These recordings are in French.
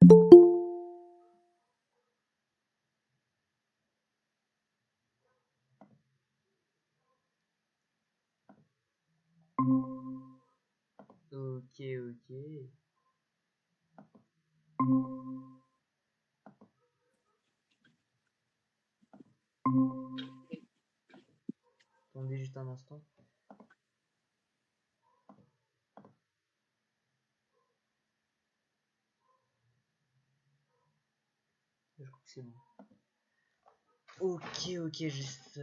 Ok, ok. Attendez juste un instant. Je crois que c'est bon. Ok, ok, juste.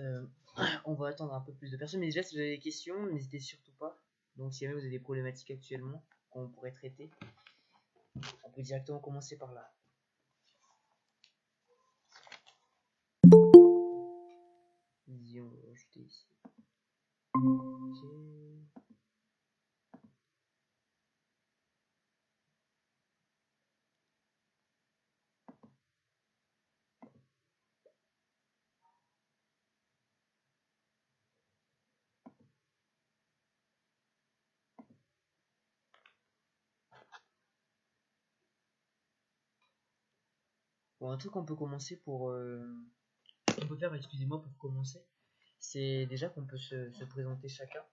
On va attendre un peu plus de personnes. Mais déjà, si vous avez des questions, n'hésitez surtout pas. Donc, si jamais vous avez des problématiques actuellement qu'on pourrait traiter, on peut directement commencer par là. Ici, on va ajouter ici. Ok. Bon, un truc qu'on peut commencer pour. On peut faire, excusez-moi, pour commencer, c'est déjà qu'on peut se présenter chacun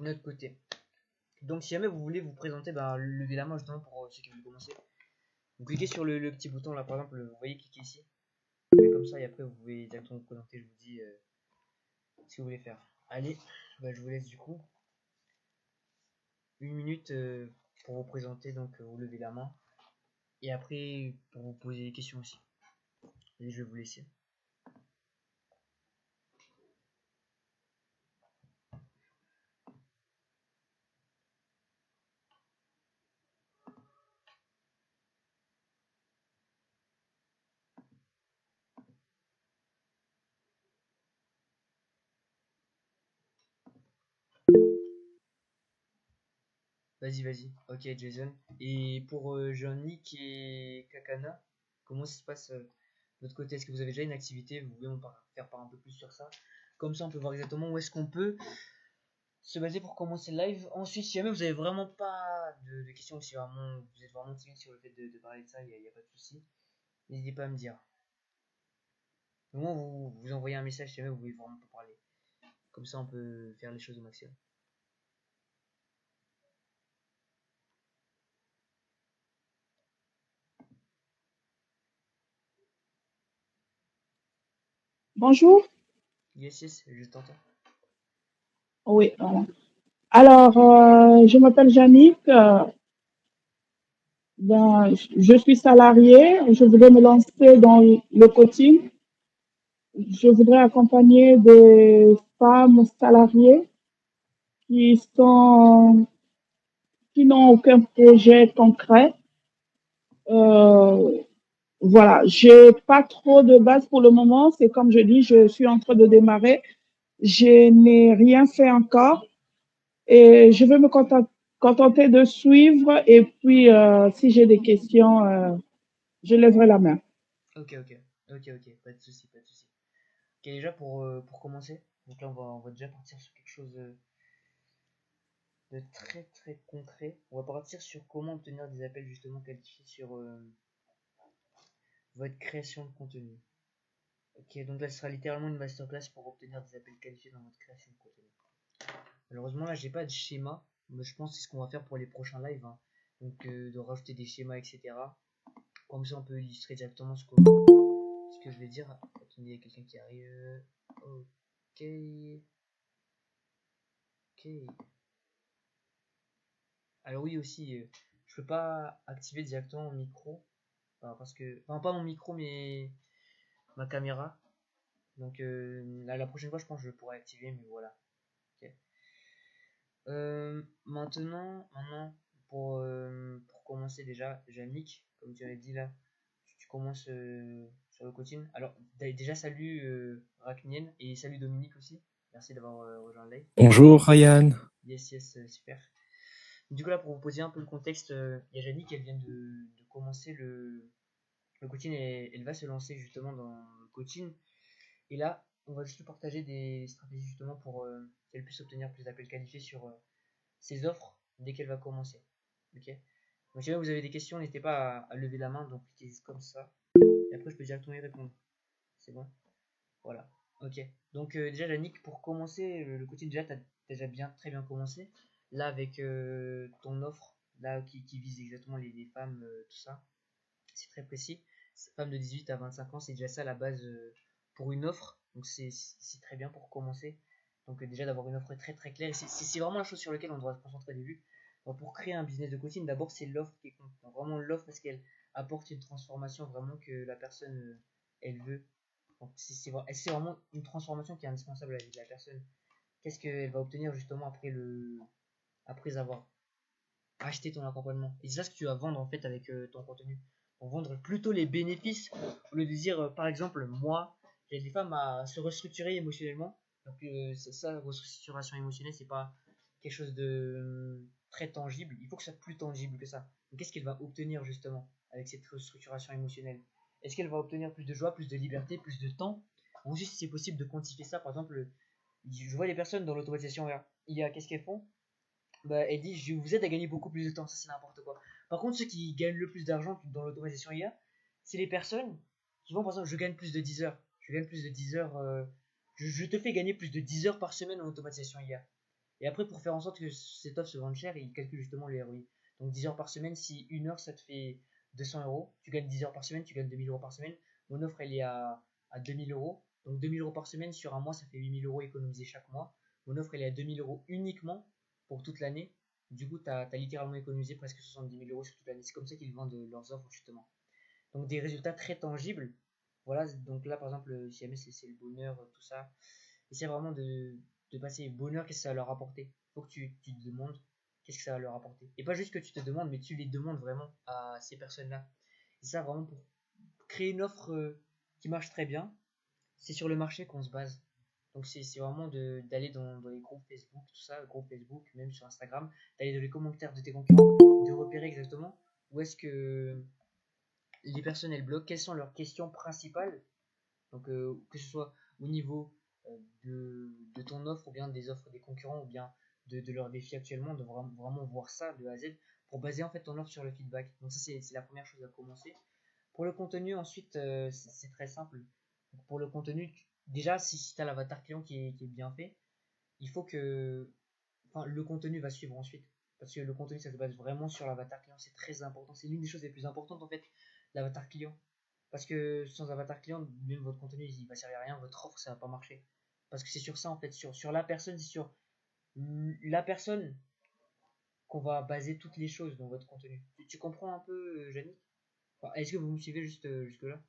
de notre côté. Donc, si jamais vous voulez vous présenter, bah, levez la main justement pour ceux qui veulent commencer. Vous cliquez sur le petit bouton là, par exemple, vous voyez, cliquez ici. Comme ça, et après, vous pouvez directement vous présenter. Je vous dis ce que vous voulez faire. Allez, bah, je vous laisse du coup 1 minute pour vous présenter. Donc, vous levez la main. Et après, pour vous poser des questions aussi. Et je vais vous laisser. Vas-y, vas-y. Ok, Jason. Et pour Jean-Nick et Kakana, comment ça se passe de votre côté? Est-ce que vous avez déjà une activité? Vous pouvez faire part un peu plus sur ça. Comme ça, on peut voir exactement où est-ce qu'on peut se baser pour commencer le live. Ensuite, si jamais vous avez vraiment pas de questions, si vraiment vous êtes vraiment timide sur le fait de parler de ça, il n'y a pas de souci. N'hésitez pas à me dire. Au moins, vous envoyez un message si jamais vous voulez vraiment pas parler. Comme ça, on peut faire les choses au maximum. Bonjour. Yes, yes, je t'entends. Oui, voilà. Alors, je m'appelle Jannick. Je suis salariée. Je voudrais me lancer dans le coaching. Je voudrais accompagner des femmes salariées qui sont, qui n'ont aucun projet concret. Euh, voilà. J'ai pas trop de base pour le moment. C'est comme je dis, je suis en train de démarrer. Je n'ai rien fait encore. Et je vais me contenter de suivre et puis si j'ai des questions, je lèverai la main. Ok, ok. Ok, ok. Pas de souci, pas de souci. Ok, déjà pour commencer, donc là on va déjà partir sur quelque chose de très très concret. On va partir sur comment obtenir des appels justement qualifiés sur votre création de contenu. Ok, donc là ce sera littéralement une masterclass pour obtenir des appels qualifiés dans votre création de contenu. Malheureusement là j'ai pas de schéma, mais je pense que c'est ce qu'on va faire pour les prochains lives, hein. Donc de rajouter des schémas, etc. Comme ça on peut illustrer directement ce que je vais dire. Attendez, il y a quelqu'un qui arrive. Ok. Ok. Alors oui aussi, je peux pas activer directement mon micro, parce que, enfin pas mon micro mais ma caméra. Donc la prochaine fois je pense que je pourrai activer, mais voilà. Ok. Maintenant pour commencer déjà, Yannick, comme tu avais dit là, tu commences sur le coaching. Alors déjà salut Raknien et salut Dominique aussi. Merci d'avoir rejoint le live. Bonjour Ryan. Yes, yes, super. Du coup là pour vous poser un peu le contexte, il y a Yannick, elle vient de commencer le coaching et elle va se lancer justement dans le coaching. Et là, on va juste partager des stratégies justement pour qu'elle puisse obtenir plus d'appels qualifiés sur ses offres dès qu'elle va commencer. Ok. Donc si jamais vous avez des questions, n'hésitez pas à lever la main, donc cliquez comme ça. Et après, je peux directement y répondre. C'est bon? Voilà. Ok. Donc déjà, Yannick, pour commencer, le coaching, déjà, tu as déjà très bien commencé. Là, avec ton offre, là, qui vise exactement les femmes, tout ça, c'est très précis. Femmes de 18 à 25 ans, c'est déjà ça la base pour une offre. Donc c'est très bien pour commencer. Donc déjà d'avoir une offre très très claire. C'est vraiment la chose sur laquelle on doit se concentrer au début. Donc, pour créer un business de coaching, d'abord c'est l'offre qui compte. Donc, vraiment l'offre parce qu'elle apporte une transformation vraiment que la personne elle veut. Donc c'est vraiment une transformation qui est indispensable à la vie de la personne. Qu'est-ce qu'elle va obtenir justement après avoir acheté ton accompagnement. Et c'est ça ce que tu vas vendre en fait avec ton contenu. Pour vendre plutôt les bénéfices au lieu de dire par exemple moi j'aide les femmes à se restructurer émotionnellement. Donc ça, restructuration émotionnelle, c'est pas quelque chose de très tangible. Il faut que ça soit plus tangible que ça. Donc qu'est-ce qu'elle va obtenir justement avec cette restructuration émotionnelle? Est-ce qu'elle va obtenir plus de joie, plus de liberté, plus de temps? Ensuite, si c'est possible de quantifier ça, par exemple, je vois les personnes dans l'automatisation IA, qu'est-ce qu'elles font? Bah, elle dit je vous aide à gagner beaucoup plus de temps, ça c'est n'importe quoi. Par contre, ceux qui gagnent le plus d'argent dans l'automatisation IA, c'est les personnes qui vont, par exemple, je gagne plus de 10 heures. Je gagne plus de 10 heures. Je te fais gagner plus de 10 heures par semaine en automatisation IA. Et après, pour faire en sorte que cette offre se vende cher, ils calculent justement le ROI. Donc 10 heures par semaine, si une heure ça te fait 200 euros, tu gagnes 10 heures par semaine, tu gagnes 2000 euros par semaine. Mon offre elle est à 2000 euros. Donc 2000 euros par semaine sur un mois, ça fait 8000 euros économisés chaque mois. Mon offre elle est à 2000 euros uniquement pour toute l'année. Du coup, tu as littéralement économisé presque 70 000 euros sur toute l'année. C'est comme ça qu'ils vendent leurs offres justement. Donc des résultats très tangibles. Voilà, donc là par exemple, si jamais c'est le bonheur, tout ça. Et c'est vraiment de passer le bonheur, qu'est-ce que ça va leur apporter. Il faut que tu te demandes qu'est-ce que ça va leur apporter. Et pas juste que tu te demandes, mais tu les demandes vraiment à ces personnes-là. Et ça vraiment pour créer une offre qui marche très bien, c'est sur le marché qu'on se base. Donc c'est vraiment d'aller dans les groupes Facebook, tout ça, groupes Facebook, même sur Instagram, d'aller dans les commentaires de tes concurrents, de repérer exactement où est-ce que les personnes elles bloquent, quelles sont leurs questions principales. Donc que ce soit au niveau de ton offre ou bien des offres des concurrents ou bien de leurs défis actuellement, de vraiment voir ça de A à Z pour baser en fait ton offre sur le feedback. Donc ça c'est la première chose à commencer. Pour le contenu ensuite c'est très simple. Donc, pour le contenu, déjà si tu as l'avatar client qui est bien fait, il faut que enfin, le contenu va suivre ensuite. Parce que le contenu, ça se base vraiment sur l'avatar client. C'est très important. C'est l'une des choses les plus importantes en fait, l'avatar client. Parce que sans avatar client, même votre contenu, il va servir à rien. Votre offre, ça va pas marcher. Parce que c'est sur ça en fait, sur la personne, c'est sur la personne qu'on va baser toutes les choses dans votre contenu. Tu comprends un peu, Jannick? Enfin, est-ce que vous me suivez juste jusque-là?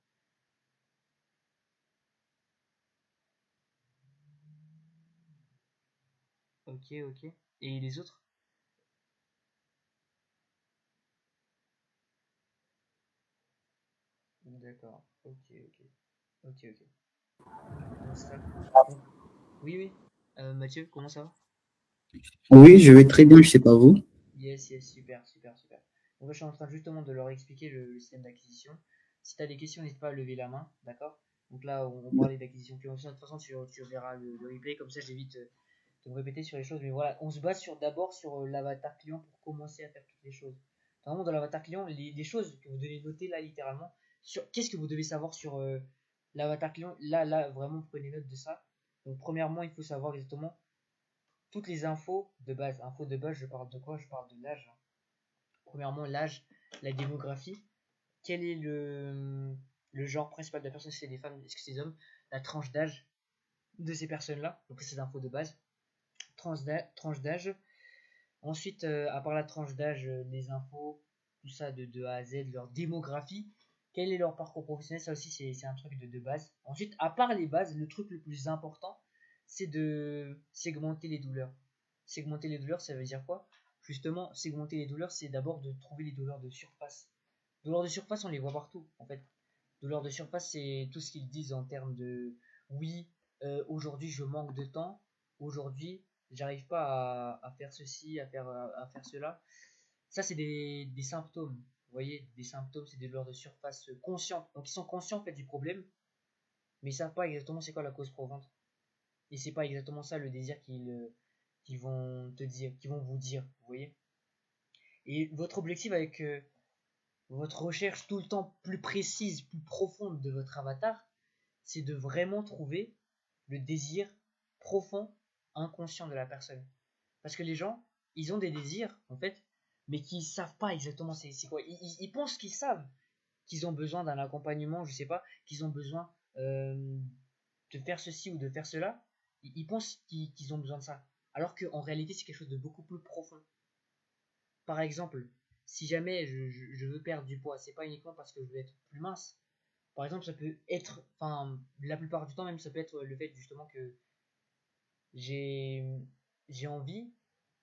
Ok, ok. Et les autres? D'accord. Ok, ok. Ok, ok. Donc ça. Donc, oui, oui. Mathieu, comment ça va? Oui, je vais très bien, je sais pas vous. Yes, yes, super, super, super. Donc là, je suis en train justement de leur expliquer le système d'acquisition. Si tu as des questions, n'hésite pas à lever la main, d'accord? Donc là, on parlait d'acquisition client. De toute façon, tu verras le replay, comme ça j'évite de me répéter sur les choses. Mais voilà, on se base d'abord sur l'avatar client pour commencer à faire toutes les choses. Vraiment, dans l'avatar client, les choses que vous devez noter là, littéralement, sur qu'est-ce que vous devez savoir sur l'avatar client. Là, vraiment, prenez note de ça. Donc, premièrement, il faut savoir exactement toutes les infos de base. Infos de base, je parle de quoi? Je parle de l'âge. Premièrement, l'âge, la démographie, quel est le genre principal de la personne, est-ce que c'est des femmes, est-ce que c'est des hommes, la tranche d'âge de ces personnes-là, donc c'est des infos de base, tranche d'âge. Ensuite, à part la tranche d'âge, les infos, tout ça de A à Z, leur démographie, quel est leur parcours professionnel, ça aussi c'est un truc de base. Ensuite, à part les bases, le truc le plus important, c'est de segmenter les douleurs. Segmenter les douleurs, ça veut dire quoi? Justement, segmenter les douleurs, c'est d'abord de trouver les douleurs de surface. Douleurs de surface, on les voit partout, en fait. Douleurs de surface, c'est tout ce qu'ils disent en termes de oui, aujourd'hui je manque de temps, aujourd'hui j'arrive pas à faire ceci, à faire cela. Ça, c'est des symptômes. Vous voyez, des symptômes, c'est des douleurs de surface conscientes. Donc, ils sont conscients en fait du problème, mais ils savent pas exactement c'est quoi la cause profonde. Et c'est pas exactement ça le désir qu'ils vont te dire, qu'ils vont vous dire. Vous voyez. Et votre objectif avec votre recherche tout le temps plus précise, plus profonde de votre avatar, c'est de vraiment trouver le désir profond, inconscient de la personne. Parce que les gens, ils ont des désirs, en fait, mais qui savent pas exactement c'est quoi. Ils pensent qu'ils savent qu'ils ont besoin d'un accompagnement, je sais pas, qu'ils ont besoin de faire ceci ou de faire cela. Ils pensent qu'ils ont besoin de ça. Alors qu'en réalité, c'est quelque chose de beaucoup plus profond. Par exemple, si jamais je veux perdre du poids, c'est pas uniquement parce que je veux être plus mince. Par exemple, ça peut être, enfin, la plupart du temps même, ça peut être le fait justement que j'ai j'ai envie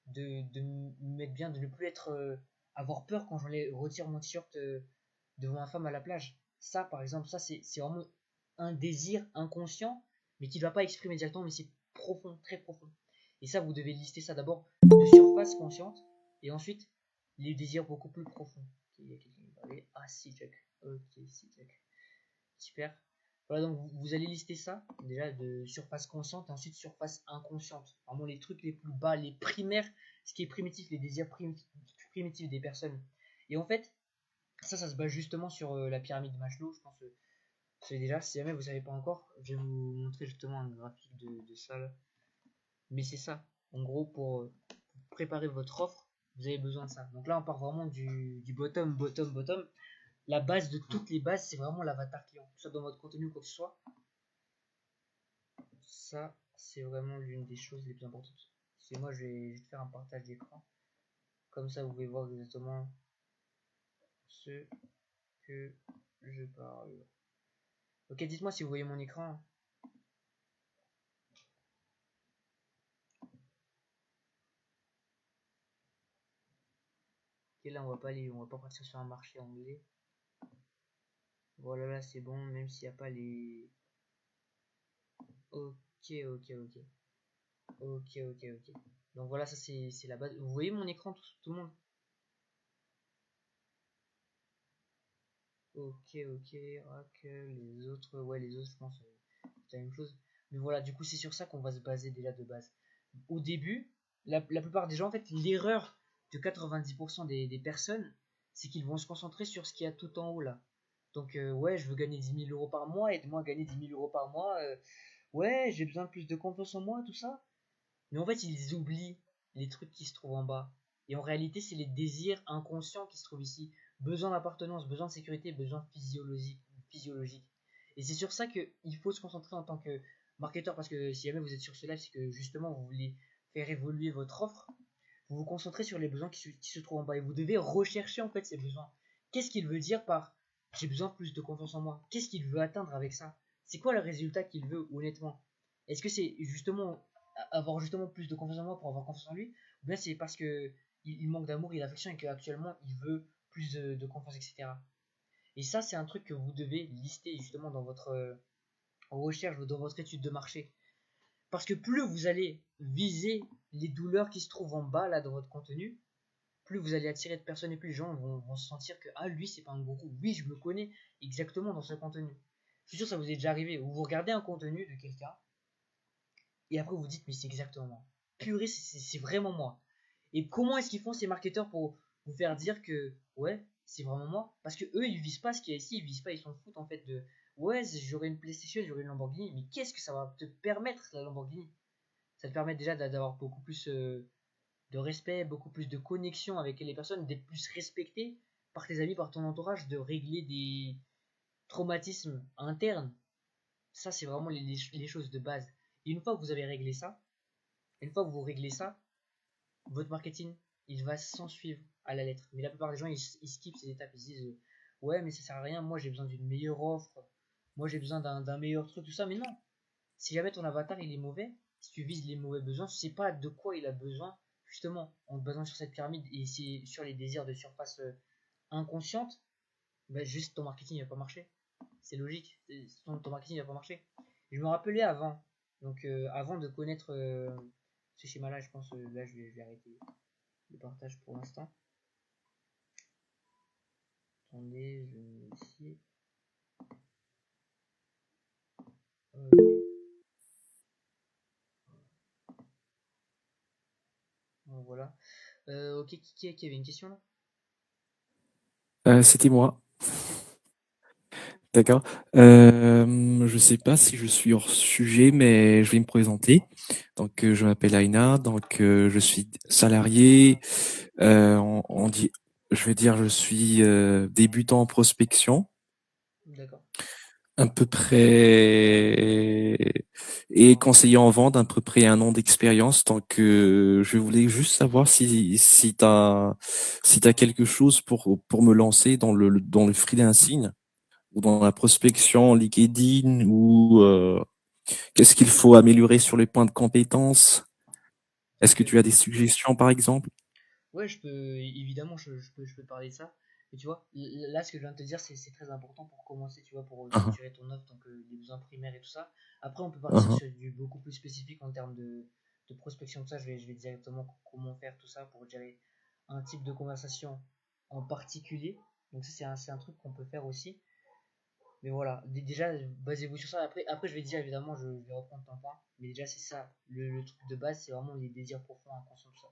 de me mettre bien, de ne plus être avoir peur quand retire mon t-shirt devant ma femme à la plage. Ça, par exemple, ça c'est vraiment un désir inconscient, mais qui ne va pas exprimer directement, mais c'est profond, très profond. Et ça, vous devez lister ça d'abord de surface consciente, et ensuite les désirs beaucoup plus profonds. Il y a quelqu'un qui parlait. Ah, si, Jack. Ok, si, Jack. Super. Voilà, donc vous allez lister ça, déjà de surface consciente et ensuite surface inconsciente. Vraiment les trucs les plus bas, les primaires, ce qui est primitif, les désirs primitifs des personnes. Et en fait, ça se base justement sur la pyramide de Maslow. Je pense que c'est déjà, si jamais vous ne savez pas encore, je vais vous montrer justement un graphique de ça là. Mais c'est ça. En gros, pour préparer votre offre, vous avez besoin de ça. Donc là, on part vraiment du bottom, bottom, bottom. La base de toutes les bases, c'est vraiment l'avatar client. Que ce soit dans votre contenu ou quoi que ce soit. Ça, c'est vraiment l'une des choses les plus importantes. C'est moi, je vais te faire un partage d'écran. Comme ça, vous pouvez voir exactement ce que je parle. Ok, dites-moi si vous voyez mon écran. Ok, là, on va pas partir sur un marché anglais. Voilà, là, c'est bon, même s'il n'y a pas les... Ok, ok, ok. Ok, ok, ok. Donc voilà, ça c'est la base. Vous voyez mon écran, tout le monde? Ok, ok, rack, les autres, ouais, les autres, je pense, c'est la même chose. Mais voilà, du coup, c'est sur ça qu'on va se baser déjà de base. Au début, la plupart des gens, en fait, l'erreur de 90% des personnes, c'est qu'ils vont se concentrer sur ce qu'il y a tout en haut là. Donc, ouais, je veux gagner 10 000 € par mois, aide-moi à gagner 10 000 € par mois. Ouais, j'ai besoin de plus de confiance en moi, tout ça. Mais en fait, ils oublient les trucs qui se trouvent en bas. Et en réalité, c'est les désirs inconscients qui se trouvent ici. Besoin d'appartenance, besoin de sécurité, besoin physiologique. Et c'est sur ça qu'il faut se concentrer en tant que marketeur, parce que si jamais vous êtes sur ce live, c'est que justement vous voulez faire évoluer votre offre. Vous vous concentrez sur les besoins qui se trouvent en bas et vous devez rechercher en fait ces besoins. Qu'est-ce qu'il veut dire par j'ai besoin de plus de confiance en moi? Qu'est-ce qu'il veut atteindre avec ça? C'est quoi le résultat qu'il veut honnêtement? Est-ce que c'est justement avoir justement plus de confiance en moi pour avoir confiance en lui, ou bien c'est parce que il manque d'amour et d'affection et qu'actuellement il veut plus de confiance, etc. Et ça, c'est un truc que vous devez lister justement dans votre recherche, dans votre étude de marché. Parce que plus vous allez viser les douleurs qui se trouvent en bas là dans votre contenu, plus vous allez attirer de personnes et plus les gens vont se sentir que ah lui c'est pas un gourou, oui je me connais exactement dans ce contenu. Je suis sûr que ça vous est déjà arrivé, où vous regardez un contenu de quelqu'un et après vous vous dites mais c'est exactement moi. Purée, c'est vraiment moi. Et comment est-ce qu'ils font ces marketeurs pour vous faire dire que ouais, c'est vraiment moi? Parce que eux ils visent pas ce qu'il y a ici, ils visent pas, ils s'en foutent en fait de ouais, j'aurai une PlayStation, j'aurai une Lamborghini, mais qu'est-ce que ça va te permettre la Lamborghini? Ça te permet déjà d'avoir beaucoup plus de respect, beaucoup plus de connexion avec les personnes, d'être plus respecté par tes amis, par ton entourage, de régler des traumatismes internes. Ça, c'est vraiment les choses de base. Et une fois que vous avez réglé ça, une fois que vous réglez ça, votre marketing, il va s'en suivre à la lettre. Mais la plupart des gens, ils skippent ces étapes. Ils se disent, ouais, mais ça sert à rien. Moi, j'ai besoin d'une meilleure offre. Moi, j'ai besoin d'un meilleur truc, tout ça. Mais non. Si jamais ton avatar, il est mauvais, si tu vises les mauvais besoins, tu sais pas de quoi il a besoin, justement, en te basant sur cette pyramide et c'est sur les désirs de surface inconsciente, bah, juste ton marketing, il va pas marcher. C'est logique. Ton marketing, il va pas marcher. Je me rappelais avant. Donc, avant de connaître ce schéma-là, je pense, là, je vais arrêter le partage pour l'instant. Attendez, je mets ici. Ok. Bon, voilà. Ok, qui avait une question là? C'était moi. D'accord. Je sais pas si je suis hors sujet, mais je vais me présenter. Donc, je m'appelle Aina. Donc, je suis salarié. On dit, je vais dire, je suis débutant en prospection, D'accord. à peu près, et conseiller en vente, à peu près 1 an d'expérience. Donc, je voulais juste savoir si t'as quelque chose pour me lancer dans le freelancing ou dans la prospection LinkedIn ou qu'est-ce qu'il faut améliorer sur les points de compétences? Est-ce Ok, que tu as ok. des suggestions, par exemple? Ouais, évidemment, je peux te parler de ça. Mais tu vois, là, ce que je viens de te dire, c'est très important pour commencer, tu vois, pour Uhum, structurer ton offre, donc les besoins primaires et tout ça. Après, on peut partir uhum, sur du beaucoup plus spécifique en termes de prospection de ça. Je vais directement comment faire tout ça pour gérer un type de conversation en particulier. Donc, ça, c'est un truc qu'on peut faire aussi. Mais voilà, déjà, basez-vous sur ça. Après, je vais dire, évidemment, je vais reprendre ton point. Mais déjà, c'est ça. Le truc de base, c'est vraiment les désirs profonds, inconscients, tout ça.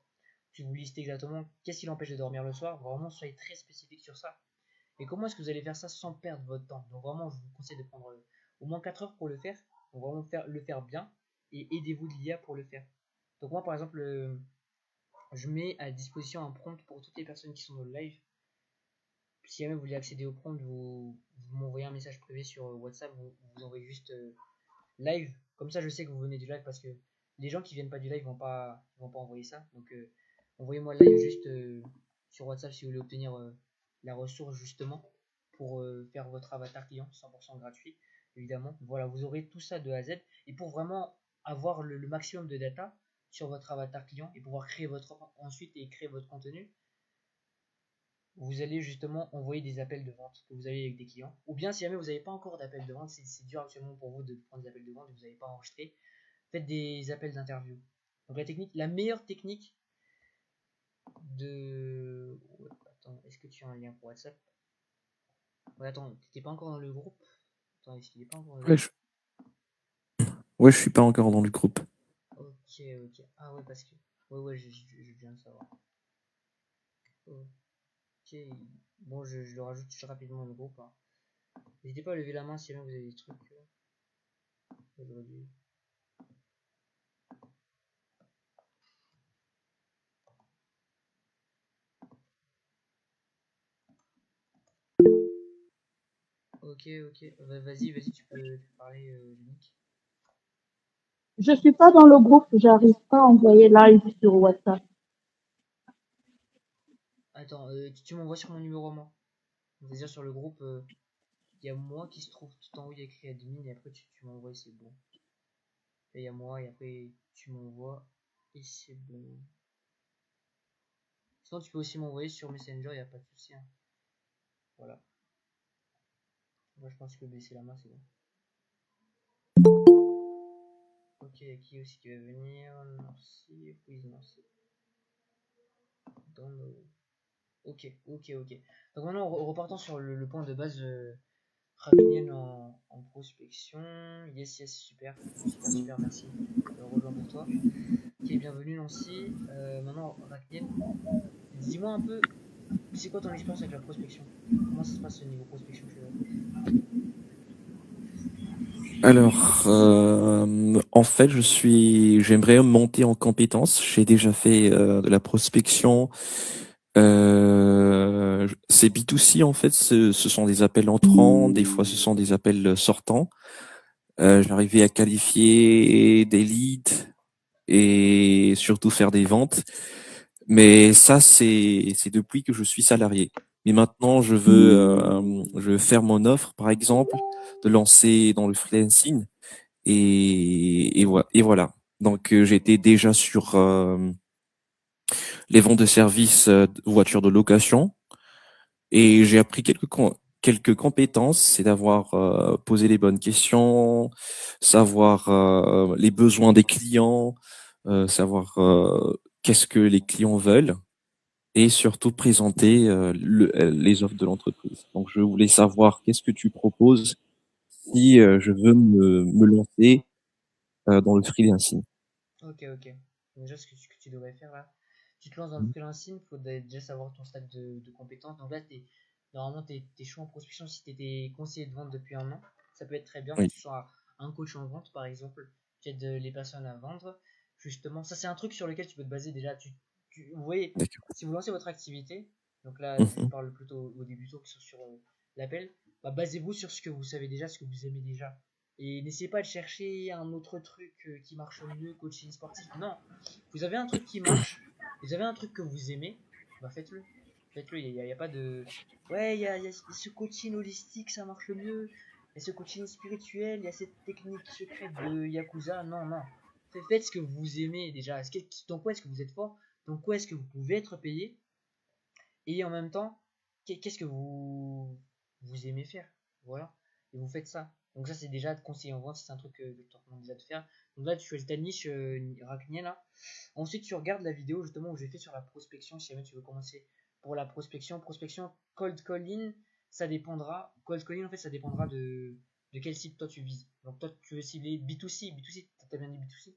Si vous listez exactement qu'est-ce qui l'empêche de dormir le soir, vraiment, soyez très spécifique sur ça. Et comment est-ce que vous allez faire ça sans perdre votre temps? Donc, vraiment, je vous conseille de prendre au moins 4 heures pour le faire. Donc, vraiment le faire bien. Et aidez-vous de l'IA pour le faire. Donc, moi, par exemple, je mets à disposition un prompt pour toutes les personnes qui sont dans le live. Si jamais vous voulez accéder au prompt, vous m'envoyez un message privé sur WhatsApp, vous envoyez juste live. Comme ça, je sais que vous venez du live parce que les gens qui viennent pas du live vont pas envoyer ça. Donc, envoyez-moi live juste sur WhatsApp si vous voulez obtenir la ressource justement pour faire votre avatar client 100% gratuit, évidemment. Voilà, vous aurez tout ça de A à Z. Et pour vraiment avoir le maximum de data sur votre avatar client et pouvoir créer votre offre ensuite et créer votre contenu, vous allez justement envoyer des appels de vente que vous avez avec des clients. Ou bien si jamais vous n'avez pas encore d'appels de vente, c'est dur actuellement pour vous de prendre des appels de vente et vous n'avez pas enregistré, faites des appels d'interview. Donc la meilleure technique de... Ouais, attends, est-ce que tu as un lien pour WhatsApp? Ouais, attends, t'étais pas encore dans le groupe? Attends, est-ce qu'il est pas encore dans le Ouais, groupe? ouais, je suis pas encore dans le groupe. Ok, ok. Ah ouais, parce que... Ouais, ouais, je viens de savoir. Ok. Bon, je le rajoute rapidement dans le groupe, hein. N'hésitez pas à lever la main si jamais vous avez des trucs aujourd'hui. Ok, ok. Vas-y, tu peux parler, Nick. Je suis pas dans le groupe, j'arrive pas à envoyer live sur WhatsApp. Attends, tu m'envoies sur mon numéro à moi. C'est-à-dire sur le groupe, il y a moi qui se trouve tout en haut, il y a écrit admin, et après tu m'envoies, c'est bon. Et il y a moi, et après tu m'envoies, et c'est bon. Sinon, tu peux aussi m'envoyer sur Messenger, il n'y a pas de souci, hein. Voilà. Moi, je pense que baisser la main, c'est bon. Ok, qui aussi qui va venir? Merci, oui, merci. Dans nos... Ok, ok, ok. Donc maintenant, repartant sur le point de base, Rakniel en prospection. Yes, yes, super, super, super, merci. Rejoins pour toi. Ok, bienvenue Nancy. Maintenant, Rakniel, dis-moi un peu, c'est quoi ton expérience avec la prospection? Comment ça se passe au niveau prospection chez toi? Alors, en fait, j'aimerais monter en compétences. J'ai déjà fait de la prospection. C'est B2C en fait. Ce sont des appels entrants, des fois ce sont des appels sortants. J'arrivais à qualifier des leads et surtout faire des ventes. Mais ça, c'est depuis que je suis salarié. Mais maintenant, je veux faire mon offre, par exemple, de lancer dans le freelancing et voilà. Donc, j'étais déjà sur les ventes de services de voitures de location et j'ai appris quelques compétences, c'est d'avoir posé les bonnes questions, savoir les besoins des clients, savoir qu'est-ce que les clients veulent et surtout présenter les offres de l'entreprise. Donc, je voulais savoir qu'est-ce que tu proposes si je veux me lancer dans le freelancing. Ok, ok. Déjà, ce que tu devrais faire là, tu te lances dans le freelancing, il faut déjà savoir ton stade de compétence. Donc là, Normalement, t'es chaud en prospection si t'étais conseiller de vente depuis un an. Ça peut être très bien que Oui, tu sois un coach en vente, par exemple, qui aide les personnes à vendre. Justement, ça c'est un truc sur lequel tu peux te baser déjà. Vous voyez, d'accord. si vous lancez votre activité, donc là, je Mhm. parle plutôt aux débutants qui sont sur l'appel, bah, basez-vous sur ce que vous savez déjà, ce que vous aimez déjà. Et n'essayez pas de chercher un autre truc qui marche mieux, coaching sportif. Non, vous avez un truc qui marche, vous avez un truc que vous aimez, bah faites-le. Faites-le, y a pas de... Ouais, il y a ce coaching holistique, ça marche le mieux. Il y a ce coaching spirituel, il y a cette technique secrète de Yakuza. Non, non. Faites ce que vous aimez déjà. Dans quoi est-ce que vous êtes fort? Dans quoi est-ce que vous pouvez être payé? Et en même temps, qu'est-ce que vous aimez faire? Voilà. Et vous faites ça. Donc ça, c'est déjà de conseiller en vente. C'est un truc que je te recommande déjà de faire. Donc là, tu choisis ta niche Racnia là. Ensuite, tu regardes la vidéo justement où j'ai fait sur la prospection. Si jamais tu veux commencer pour la prospection. Prospection, cold calling, ça dépendra. Cold calling, en fait, ça dépendra de quel site toi tu vises. Donc toi, tu veux cibler B2C. B2C, t'as bien dit B2C?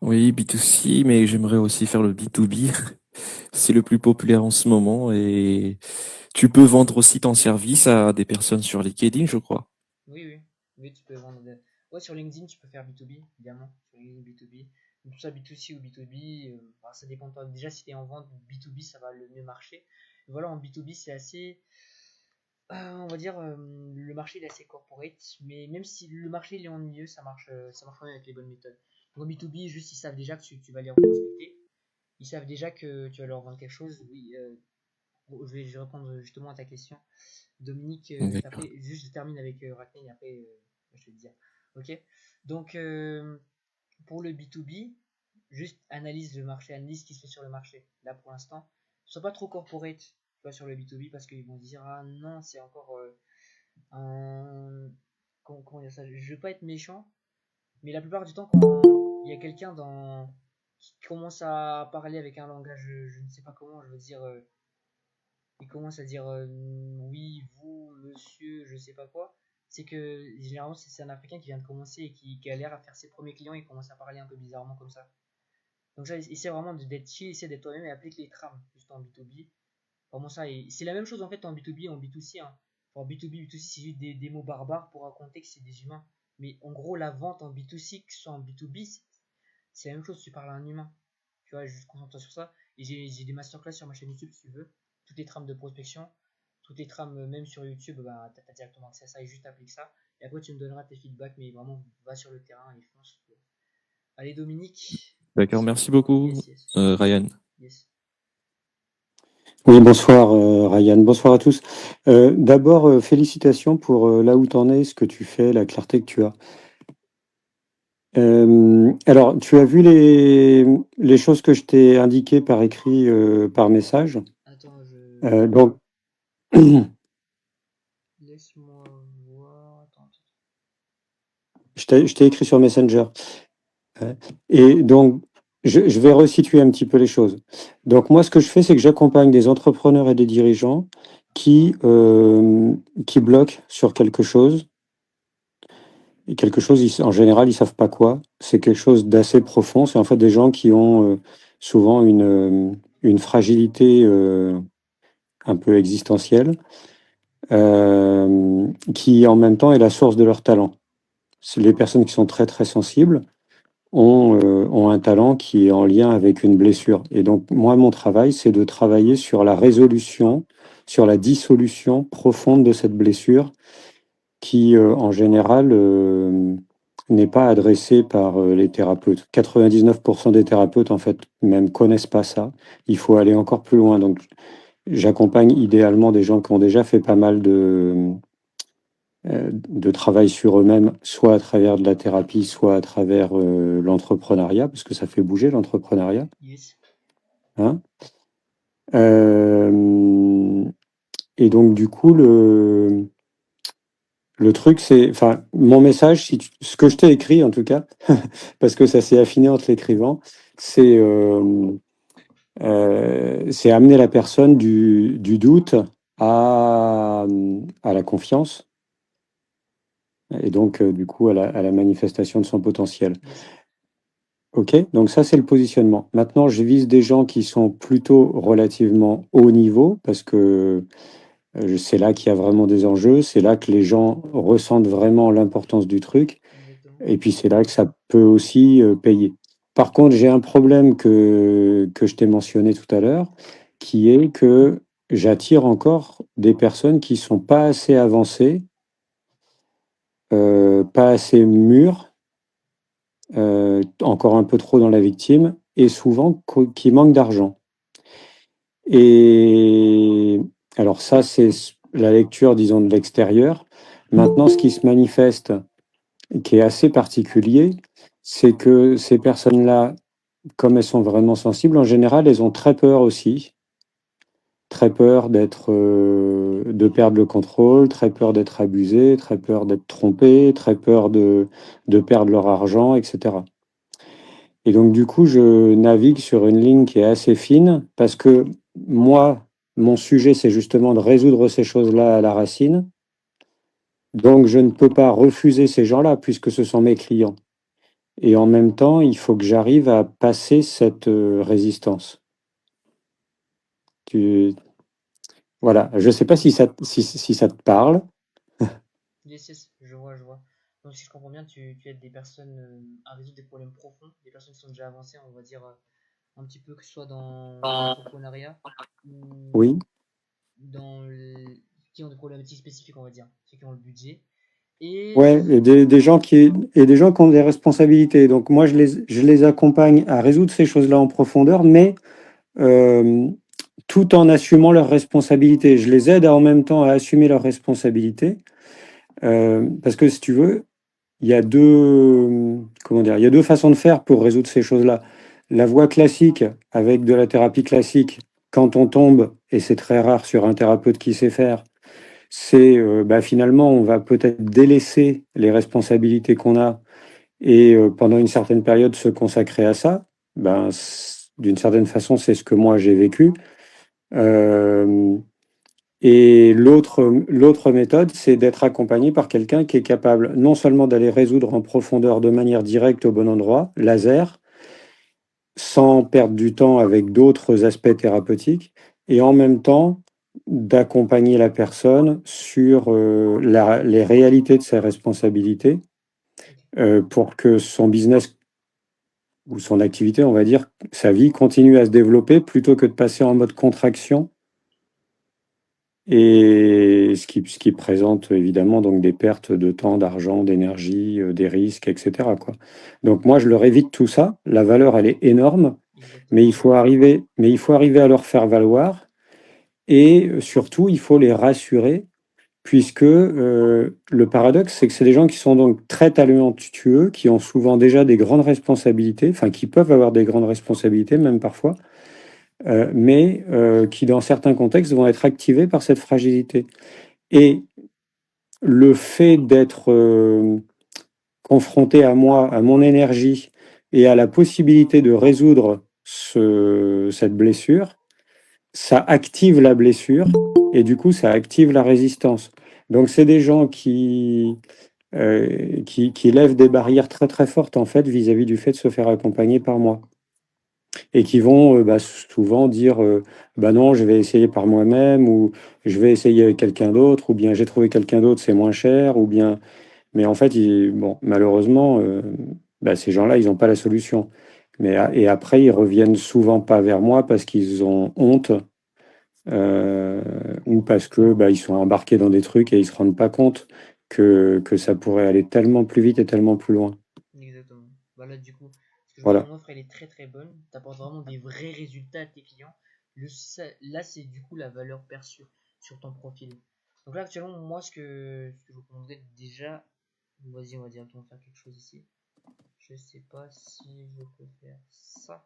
Oui, B2C, mais j'aimerais aussi faire le B2B. C'est Ok. le plus populaire en ce moment et tu peux vendre aussi ton service à des personnes sur LinkedIn, je crois. Oui, oui. Oui, tu peux vendre Ouais, sur LinkedIn, tu peux faire B2B, évidemment. Sur LinkedIn, B2B. Donc, tout ça, B2C ou B2B, bah, ça dépend de toi. Déjà, si tu es en vente B2B, ça va le mieux marcher. Voilà, en B2B, c'est assez. On va dire, le marché il est assez corporate, mais même si le marché il est ennuyeux, ça marche quand même avec les bonnes méthodes. Donc, en B2B, juste ils savent déjà que tu vas les prospecter. Ils savent déjà que tu vas leur vendre quelque chose. Oui, bon, je vais répondre justement à ta question. Dominique, D'accord. juste je termine avec Raknen et après je vais te dire. Ok. Donc pour le B2B, juste analyse le marché, analyse ce qui se fait sur le marché. Là pour l'instant, sois pas trop corporate, tu vois, sur le B2B parce qu'ils vont se dire ah non c'est encore un comment dire ça. Je veux pas être méchant, mais la plupart du temps quand il y a quelqu'un qui commence à parler avec un langage, je ne sais pas comment, je veux dire il commence à dire oui, vous, monsieur, je sais pas quoi, c'est que généralement c'est un Africain qui vient de commencer et qui galère à faire ses premiers clients et commence à parler un peu bizarrement comme ça. Donc ça, essaie vraiment d'être chill, essaie d'être toi-même et applique les trames juste en B2B. Vraiment ça, et c'est la même chose en fait en B2B et en B2C. Hein. En B2B, B2C, c'est juste des mots barbares pour raconter que c'est des humains. Mais en gros, la vente en B2C, que ce soit en B2B, c'est la même chose, tu parles à un humain. Tu vois, juste concentre-toi sur ça. Et j'ai des masterclass sur ma chaîne YouTube si tu veux. Toutes les trames de prospection, toutes les trames même sur YouTube, bah, t'as directement accès à ça et juste applique ça. Et après, tu me donneras tes feedbacks, mais vraiment, va sur le terrain et fonce. Allez, Dominique. D'accord, Merci merci beaucoup. beaucoup, Yes, yes. Ryan. Yes. Oui, bonsoir Ryan, bonsoir à tous. D'abord, félicitations pour là où tu en es, ce que tu fais, la clarté que tu as. Alors, tu as vu les choses que je t'ai indiquées par écrit, par message. Attends, Donc, laisse-moi voir. Attends. je t'ai écrit sur Messenger. Et donc, je vais resituer un petit peu les choses. Donc, moi, ce que je fais, c'est que j'accompagne des entrepreneurs et des dirigeants qui bloquent sur quelque chose. Et quelque chose, en général, ils savent pas quoi. C'est quelque chose d'assez profond. C'est en fait des gens qui ont souvent une fragilité un peu existentielle, qui en même temps est la source de leur talent. C'est les personnes qui sont très très sensibles ont un talent qui est en lien avec une blessure. Et donc, moi, mon travail, c'est de travailler sur la résolution, sur la dissolution profonde de cette blessure qui, en général, n'est pas adressée par les thérapeutes. 99% des thérapeutes, en fait, même connaissent pas ça. Il faut aller encore plus loin. Donc, j'accompagne idéalement des gens qui ont déjà fait pas mal de travail sur eux-mêmes, soit à travers de la thérapie, soit à travers l'entrepreneuriat, parce que ça fait bouger l'entrepreneuriat. Yes. Hein. Euh, et donc, du coup, le truc, c'est, enfin, mon message, ce que je t'ai écrit en tout cas, parce que ça s'est affiné entre l'écrivant, c'est amener la personne du doute à la confiance et donc du coup à la manifestation de son potentiel. Yes. Ok, donc ça c'est le positionnement. Maintenant, je vise des gens qui sont plutôt relativement haut niveau parce que C'est là qu'il y a vraiment des enjeux, c'est là que les gens ressentent vraiment l'importance du truc, Exactement. et puis c'est là que ça peut aussi payer. Par contre, j'ai un problème que je t'ai mentionné tout à l'heure, qui est que j'attire encore des personnes qui sont pas assez avancées, pas assez mûres, encore un peu trop dans la victime, et souvent qui manquent d'argent. Et alors ça, c'est la lecture, disons, de l'extérieur. Maintenant, ce qui se manifeste, qui est assez particulier, c'est que ces personnes-là, comme elles sont vraiment sensibles, en général, elles ont très peur aussi. Très peur de perdre le contrôle, très peur d'être abusées, très peur d'être trompées, très peur de perdre leur argent, etc. Et donc, du coup, je navigue sur une ligne qui est assez fine parce que moi, mon sujet, c'est justement de résoudre ces choses-là à la racine. Donc, je ne peux pas refuser ces gens-là puisque ce sont mes clients. Et en même temps, il faut que j'arrive à passer cette résistance. Tu... Voilà, je ne sais pas si ça te parle. Yes, yes, je vois, je vois. Donc, si je comprends bien, tu aides des personnes à résoudre des problèmes profonds, des personnes qui sont déjà avancées, on va dire, un petit peu, que ce soit dans l'entrepreneuriat ou Oui. qui ont des problématiques spécifiques, on va dire, ceux qui ont le budget. Et Ouais, et des gens des gens qui ont des responsabilités. Donc moi, je les accompagne à résoudre ces choses-là en profondeur, mais euh, tout en assumant leurs responsabilités. Je les aide en même temps à assumer leurs responsabilités, parce que si tu veux, il y a comment dire, il y a deux façons de faire pour résoudre ces choses-là. La voie classique, avec de la thérapie classique, quand on tombe, et c'est très rare sur un thérapeute qui sait faire, c'est bah, finalement, on va peut-être délaisser les responsabilités qu'on a et pendant une certaine période se consacrer à ça. Ben, d'une certaine façon, c'est ce que moi j'ai vécu. Euh, et l'autre méthode, c'est d'être accompagné par quelqu'un qui est capable non seulement d'aller résoudre en profondeur de manière directe au bon endroit, laser, sans perdre du temps avec d'autres aspects thérapeutiques, et en même temps d'accompagner la personne sur les réalités de ses responsabilités pour que son business ou son activité, on va dire, sa vie continue à se développer plutôt que de passer en mode contraction et ce qui présente évidemment donc des pertes de temps, d'argent, d'énergie, des risques, etc., quoi. Donc moi, je leur évite tout ça. La valeur, elle est énorme. exactement. Mais il faut arriver à leur faire valoir et surtout, il faut les rassurer puisque le paradoxe, c'est que c'est des gens qui sont donc très talentueux, qui ont souvent déjà des grandes responsabilités, enfin qui peuvent avoir des grandes responsabilités même parfois, mais qui dans certains contextes vont être activés par cette fragilité. Et le fait d'être confronté à moi, à mon énergie et à la possibilité de résoudre cette blessure, ça active la blessure et du coup, ça active la résistance. Donc, c'est des gens qui lèvent des barrières très très fortes en fait vis-à-vis du fait de se faire accompagner par moi et qui vont bah, souvent dire bah non, je vais essayer par moi-même ou je vais essayer avec quelqu'un d'autre ou bien j'ai trouvé quelqu'un d'autre, c'est moins cher ou bien. Mais en fait, bon, malheureusement, bah, ces gens-là, ils n'ont pas la solution. Et après, ils reviennent souvent pas vers moi parce qu'ils ont honte euh, ou parce que bah, ils sont embarqués dans des trucs et ils se rendent pas compte que ça pourrait aller tellement plus vite et tellement plus loin. Exactement. Bah là, du coup, ce que je vois, Voilà. ton offre, elle est très très bonne. Tu apportes vraiment des vrais résultats à tes clients. Là, c'est du coup la valeur perçue sur ton profil. Donc là, actuellement, moi, ce que je vous recommanderais déjà, vas-y, on va directement faire quelque chose ici. Je sais pas si je peux faire ça.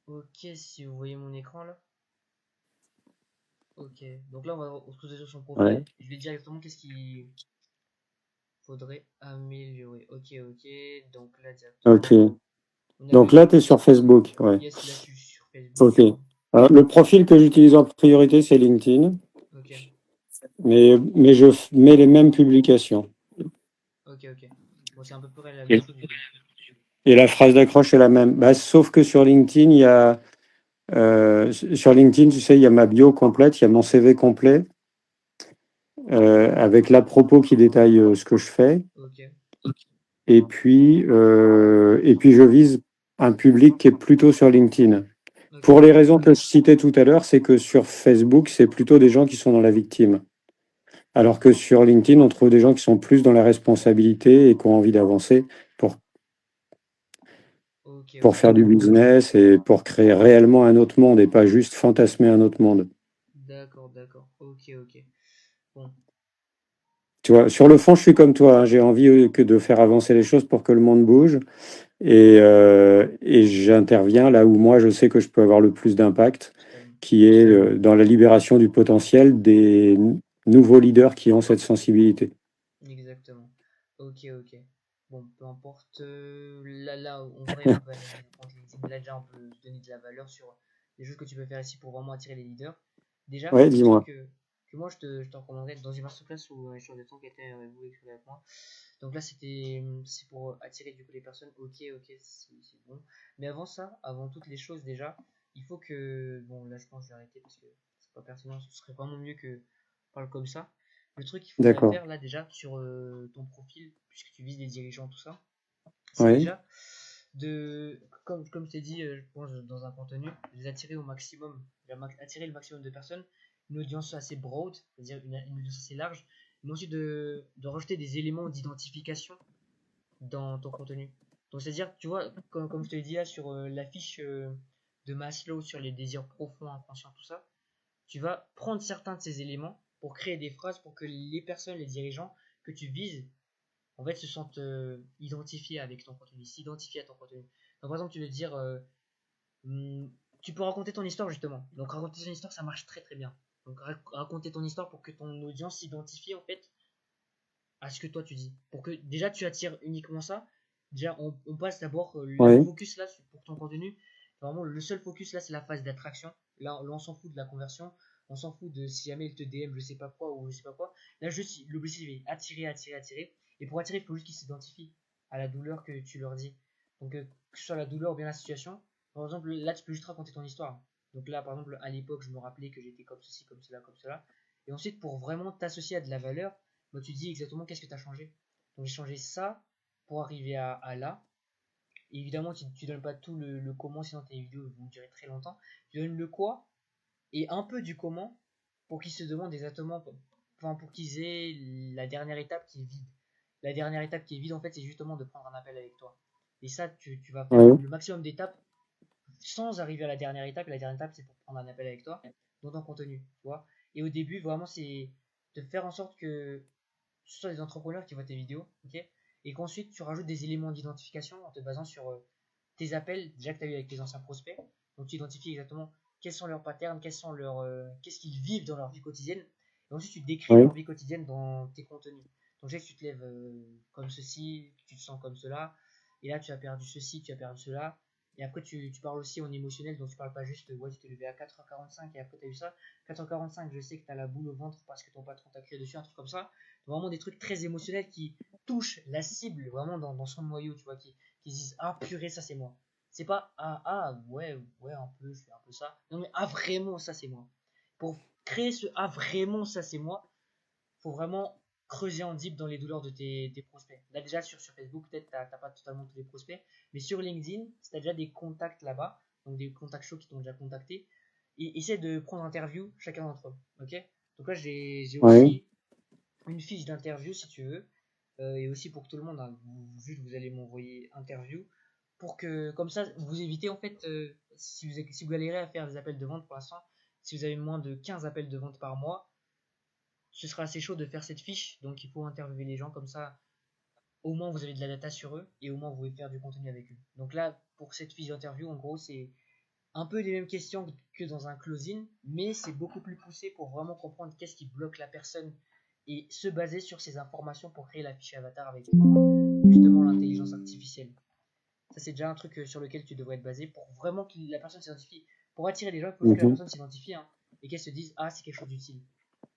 Ok, si vous voyez mon écran là. Ok, donc là, on va se poser sur son profil. Ouais. Je vais dire exactement qu'est-ce qu'il faudrait améliorer. Ok, ok, donc là, Ok. directement. On Donc avait là, tu es sur Facebook. Ouais. yes, là je suis sur Facebook. Ok. Alors, le profil que j'utilise en priorité, c'est LinkedIn, Ok, mais je mets les mêmes publications. ok, ok. Bon, c'est à peu près la même Et, chose du coup. et la phrase d'accroche est la même. Bah, sauf que sur LinkedIn, il y a Sur LinkedIn, tu sais, il y a ma bio complète, il y a mon CV complet, avec l'à propos qui détaille ce que je fais. Ok, Et puis je vise un public qui est plutôt sur LinkedIn. ok, Pour les raisons que je citais tout à l'heure, c'est que sur Facebook, c'est plutôt des gens qui sont dans la victime. Alors que sur LinkedIn, on trouve des gens qui sont plus dans la responsabilité et qui ont envie d'avancer pour, ok, pour ok. faire du business et pour créer réellement un autre monde et pas juste fantasmer un autre monde. D'accord, d'accord. Ok, ok. Bon, Tu vois, sur le fond, je suis comme toi, hein. J'ai envie que de faire avancer les choses pour que le monde bouge. Et j'interviens là où moi, je sais que je peux avoir le plus d'impact, totalement. qui est dans la libération du potentiel des nouveaux leaders qui ont cette sensibilité. Exactement. Ok, ok. Bon, peu importe. Là, en vrai, on peut analyser le compte LinkedIn. Là, déjà, on peut se donner de la valeur sur les choses que tu peux faire ici pour vraiment attirer les leaders. Déjà, Ouais, le truc dis-moi. que moi, je te recommanderais dans une masterclass ou sur des temps qui étaient avec vous et avec moi. Donc là, c'est pour attirer du coup les personnes. Ok, ok, c'est bon. Mais avant ça, avant toutes les choses, déjà, il faut que. Bon, là, je pense que je vais arrêter parce que c'est pas pertinent. Ce serait vraiment mieux que je parle comme ça. Le truc qu'il faudrait D'accord. faire là déjà sur ton profil, puisque tu vises les dirigeants, tout ça, c'est Oui, déjà comme je t'ai dit, je pense dans un contenu, les attirer au maximum, attirer le maximum de personnes, une audience assez broad, c'est-à-dire une audience assez large, mais ensuite de rajouter des éléments d'identification dans ton contenu. Donc c'est-à-dire, tu vois, comme je te l'ai dit là sur la fiche de Maslow sur les désirs profonds, inconscients, tout ça, tu vas prendre certains de ces éléments pour créer des phrases pour que les personnes, les dirigeants que tu vises, en fait, se sentent identifiés avec ton contenu, s'identifient à ton contenu. Donc, par exemple, tu veux dire, hmm, tu peux raconter ton histoire justement. Donc, raconter ton histoire, ça marche très très bien. Donc, raconter ton histoire pour que ton audience s'identifie en fait à ce que toi tu dis. Pour que déjà tu attires uniquement ça. Déjà, on passe d'abord le oui, focus là pour ton contenu. Vraiment, le seul focus là, c'est la phase d'attraction. Là, on s'en fout de la conversion. On s'en fout de si jamais il te DM, je sais pas quoi ou je sais pas quoi. Là, juste l'objectif est attirer, attirer, attirer. Et pour attirer, il faut juste qu'ils s'identifient à la douleur que tu leur dis. Donc, que ce soit la douleur ou bien la situation. Par exemple, là, tu peux juste raconter ton histoire. Donc là, par exemple, à l'époque, je me rappelais que j'étais comme ceci, comme cela, comme cela. Et ensuite, pour vraiment t'associer à de la valeur, bah, tu dis exactement qu'est-ce que tu as changé. Donc j'ai changé ça pour arriver à là. Et évidemment, tu donnes pas tout le comment, sinon tes vidéos vont durer très longtemps. Tu donnes le quoi et un peu du comment pour qu'ils se demandent exactement, enfin pour qu'ils aient la dernière étape qui est vide. La dernière étape qui est vide, en fait, c'est justement de prendre un appel avec toi. Et ça, tu vas faire oui, le maximum d'étapes sans arriver à la dernière étape. Et la dernière étape, c'est pour prendre un appel avec toi dans ton contenu, tu vois. Et au début, vraiment, c'est de faire en sorte que ce soit des entrepreneurs qui voient tes vidéos, ok, et qu'ensuite tu rajoutes des éléments d'identification en te basant sur tes appels déjà que tu as eu avec tes anciens prospects. Donc tu identifies exactement quels sont leurs patterns, qu'est-ce qu'ils vivent dans leur vie quotidienne. Et ensuite tu décris oui, leur vie quotidienne dans tes contenus. Donc je sais que tu te lèves comme ceci, tu te sens comme cela, et là tu as perdu ceci, tu as perdu cela. Et après tu parles aussi en émotionnel, donc tu parles pas juste ouais tu t'es levé à 4h45 et après tu as eu ça. 4h45 je sais que tu as la boule au ventre parce que ton patron t'a crié dessus, un truc comme ça. Vraiment des trucs très émotionnels qui touchent la cible vraiment dans son noyau, tu vois, qui disent ah purée, ça c'est moi. C'est pas ouais, ouais, un peu, je fais un peu ça. Non mais ah vraiment, ça c'est moi. Pour créer ce ah vraiment, ça c'est moi, faut vraiment creuser en deep dans les douleurs de tes prospects. Là déjà sur Facebook, peut-être t'as pas totalement tous les prospects, mais sur LinkedIn, si t'as déjà des contacts là-bas, donc des contacts chauds qui t'ont déjà contacté, et essaie de prendre interview chacun d'entre eux, ok. Donc là j'ai oui, aussi une fiche d'interview si tu veux, et aussi pour tout le monde, hein, juste vous allez m'envoyer interview, pour que comme ça vous évitez en fait, si vous galérez à faire des appels de vente pour l'instant, si vous avez moins de 15 appels de vente par mois, ce sera assez chaud de faire cette fiche, donc il faut interviewer les gens comme ça, au moins vous avez de la data sur eux, et au moins vous pouvez faire du contenu avec eux. Donc là, pour cette fiche d'interview, en gros, c'est un peu les mêmes questions que dans un closing, mais c'est beaucoup plus poussé pour vraiment comprendre qu'est-ce qui bloque la personne et se baser sur ces informations pour créer la fiche avatar avec justement l'intelligence artificielle. Ça, c'est déjà un truc sur lequel tu devrais être basé pour vraiment que la personne s'identifie. Pour attirer les gens, il faut juste que la mhm, personne s'identifie, hein, et qu'elle se dise ah, c'est quelque chose d'utile.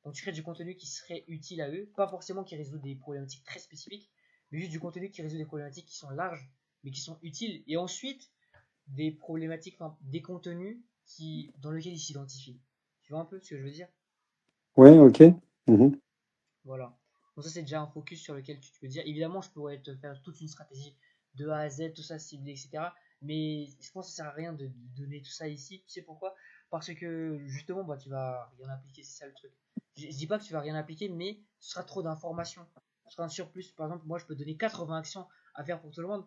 Donc tu crées du contenu qui serait utile à eux, pas forcément qui résout des problématiques très spécifiques, mais juste du contenu qui résout des problématiques qui sont larges, mais qui sont utiles. Et ensuite, des problématiques, enfin des contenus dans lequel il s'identifie. Tu vois un peu ce que je veux dire? Ouais, ok. Mhm. Voilà. Donc ça c'est déjà un focus sur lequel tu peux dire. Évidemment, je pourrais te faire toute une stratégie de A à Z, tout ça ciblé, etc. Mais je pense que ça sert à rien de donner tout ça ici. Tu sais pourquoi? Parce que justement, bah, tu vas rien appliquer, c'est ça le truc. Je dis pas que tu vas rien appliquer, mais ce sera trop d'informations. Ce sera un surplus. Par exemple, moi je peux donner 80 actions à faire pour tout le monde.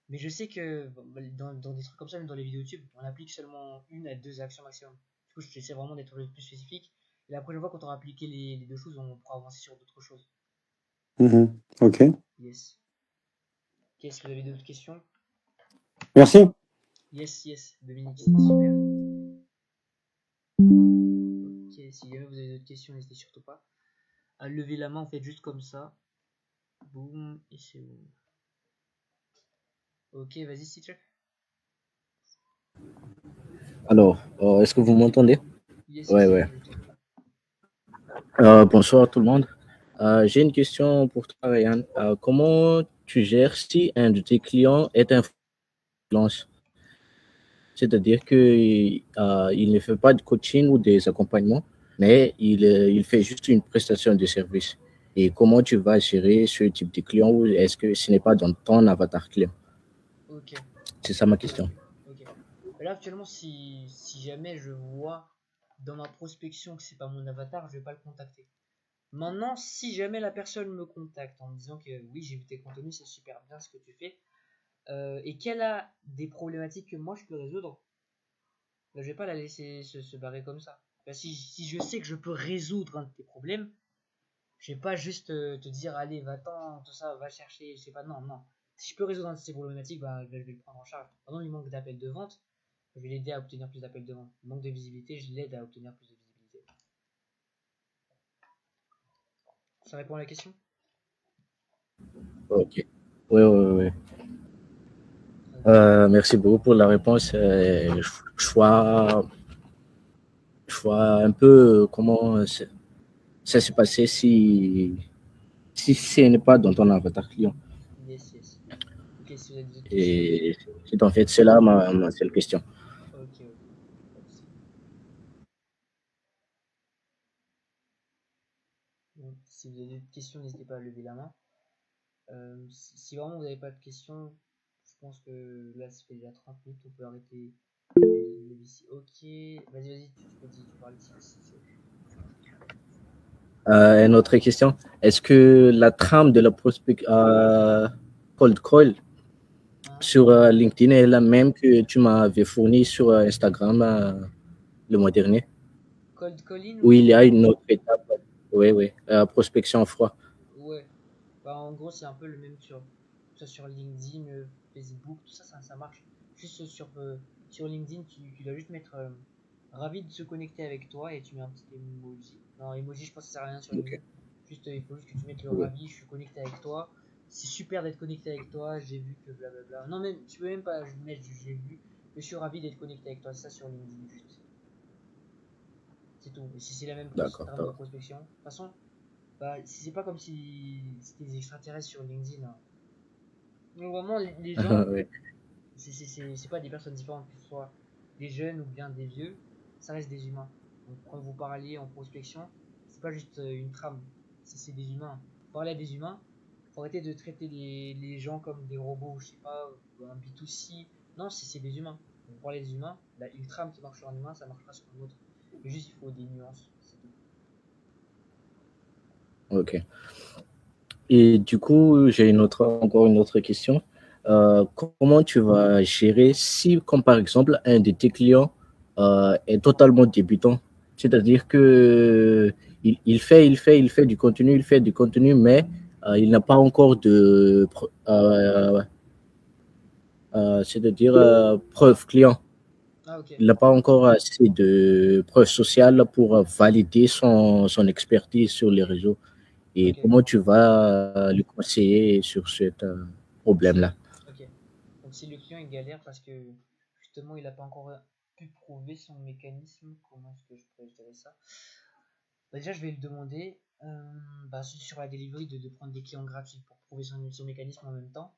Mais je sais que dans des trucs comme ça, même dans les vidéos YouTube, on applique seulement une à deux actions maximum. Du coup, j'essaie vraiment d'être le plus spécifique. Et la prochaine fois, quand on aura appliqué les deux choses, on pourra avancer sur d'autres choses. Mhm. Ok. Yes. Est-ce que vous avez d'autres questions? Merci. Yes, yes, Dominique, c'était super. Ok, si jamais vous avez d'autres questions, n'hésitez surtout pas à lever la main, en fait, juste comme ça. Boum, et c'est bon. Ok, vas-y, Stitch. Alors, est-ce que vous m'entendez? Yes, Ouais, yes, ouais. je t'entends. Bonsoir tout le monde. J'ai une question pour toi, Ryan. Comment tu gères si un de tes clients est un freelance? C'est-à-dire que il ne fait pas de coaching ou des accompagnements, mais il fait juste une prestation de service. Et comment tu vas gérer ce type de client ou est-ce que ce n'est pas dans ton avatar client? Ok, C'est ça ma question. ok. Là, actuellement, si jamais je vois dans ma prospection que c'est pas mon avatar, je vais pas le contacter. Maintenant, si jamais la personne me contacte en me disant que oui, j'ai vu tes contenus, c'est super bien ce que tu fais, et qu'elle a des problématiques que moi je peux résoudre, ben, je vais pas la laisser se barrer comme ça. Ben, si je sais que je peux résoudre un de tes problèmes, je vais pas juste te dire allez, va-t'en, tout ça, va chercher, je sais pas, non, non. Si je peux résoudre un de ces problématiques, bah, je vais le prendre en charge. Pendant il manque d'appels de vente, je vais l'aider à obtenir plus d'appels de vente. Il manque de visibilité, je l'aide à obtenir plus de visibilité. Ça répond à la question? Ok. Oui, oui, oui. Ok. Merci beaucoup pour la réponse. Je vois, je vois un peu comment ça s'est passé si ce n'est pas dans ton avatar client. Yes, yes. Ok, si vous avez d'autres questions. Et c'est en fait, c'est là ma seule question. Ok, ok. Pas de souci. Donc, si vous avez des questions, n'hésitez pas à lever la main. Si vraiment vous n'avez pas de questions, je pense que là, ça fait déjà 30 minutes, on peut arrêter ici. Ok, vas-y, tu parles ici. Une autre question. Est-ce que la trame de la prospect cold call Hein? sur LinkedIn est la même que tu m'avais fournie sur Instagram le mois dernier? Cold calling Où il y a ou... une autre étape? Oui, oui. Prospection froid. Ouais, bah en gros, c'est un peu le même sur, que ce soit sur LinkedIn, Facebook, tout ça, ça marche. Juste sur LinkedIn, tu dois juste mettre ravi de se connecter avec toi et tu mets un petit emoji. Non, emoji, je pense que ça sert à rien sur Ok. LinkedIn. Juste, il faut juste que tu mettes le Oui. ravi, je suis connecté avec toi. C'est super d'être connecté avec toi, j'ai vu que blablabla. Non, même, tu peux même pas mettre j'ai vu, je suis ravi d'être connecté avec toi. C'est ça sur LinkedIn, juste. C'est tout. Et si c'est la même D'accord, trame de d'accord. prospection, de toute façon, bah, c'est pas comme si c'était des extraterrestres sur LinkedIn, hein. Donc vraiment, les gens, Oui. c'est pas des personnes différentes, que ce soit des jeunes ou bien des vieux, ça reste des humains. Donc quand vous parlez en prospection, c'est pas juste une trame, c'est des humains. Parler à des humains, faut arrêter de traiter les gens comme des robots, ou je sais pas, ou un B2C. Non, c'est des humains. Donc, pour les humains, une trame qui marche sur un humain, ça marchera sur un autre. Mais juste, il faut des nuances, c'est tout. Ok. Et du coup, j'ai encore une autre question. Comment tu vas gérer si, comme par exemple, un de tes clients est totalement débutant, c'est-à-dire que il fait du contenu, mais il n'a pas encore c'est-à-dire preuve client. Ah, ok, Il n'a pas encore assez de preuves sociales pour valider son expertise sur les réseaux. Et ok, comment tu vas lui conseiller sur ce problème-là? ok. Donc si le client il galère parce que justement il n'a pas encore pu prouver son mécanisme, comment est-ce que je pourrais gérer ça? Bah, déjà je vais lui demander bah, sur la delivery de prendre des clients gratuits pour prouver son mécanisme en même temps.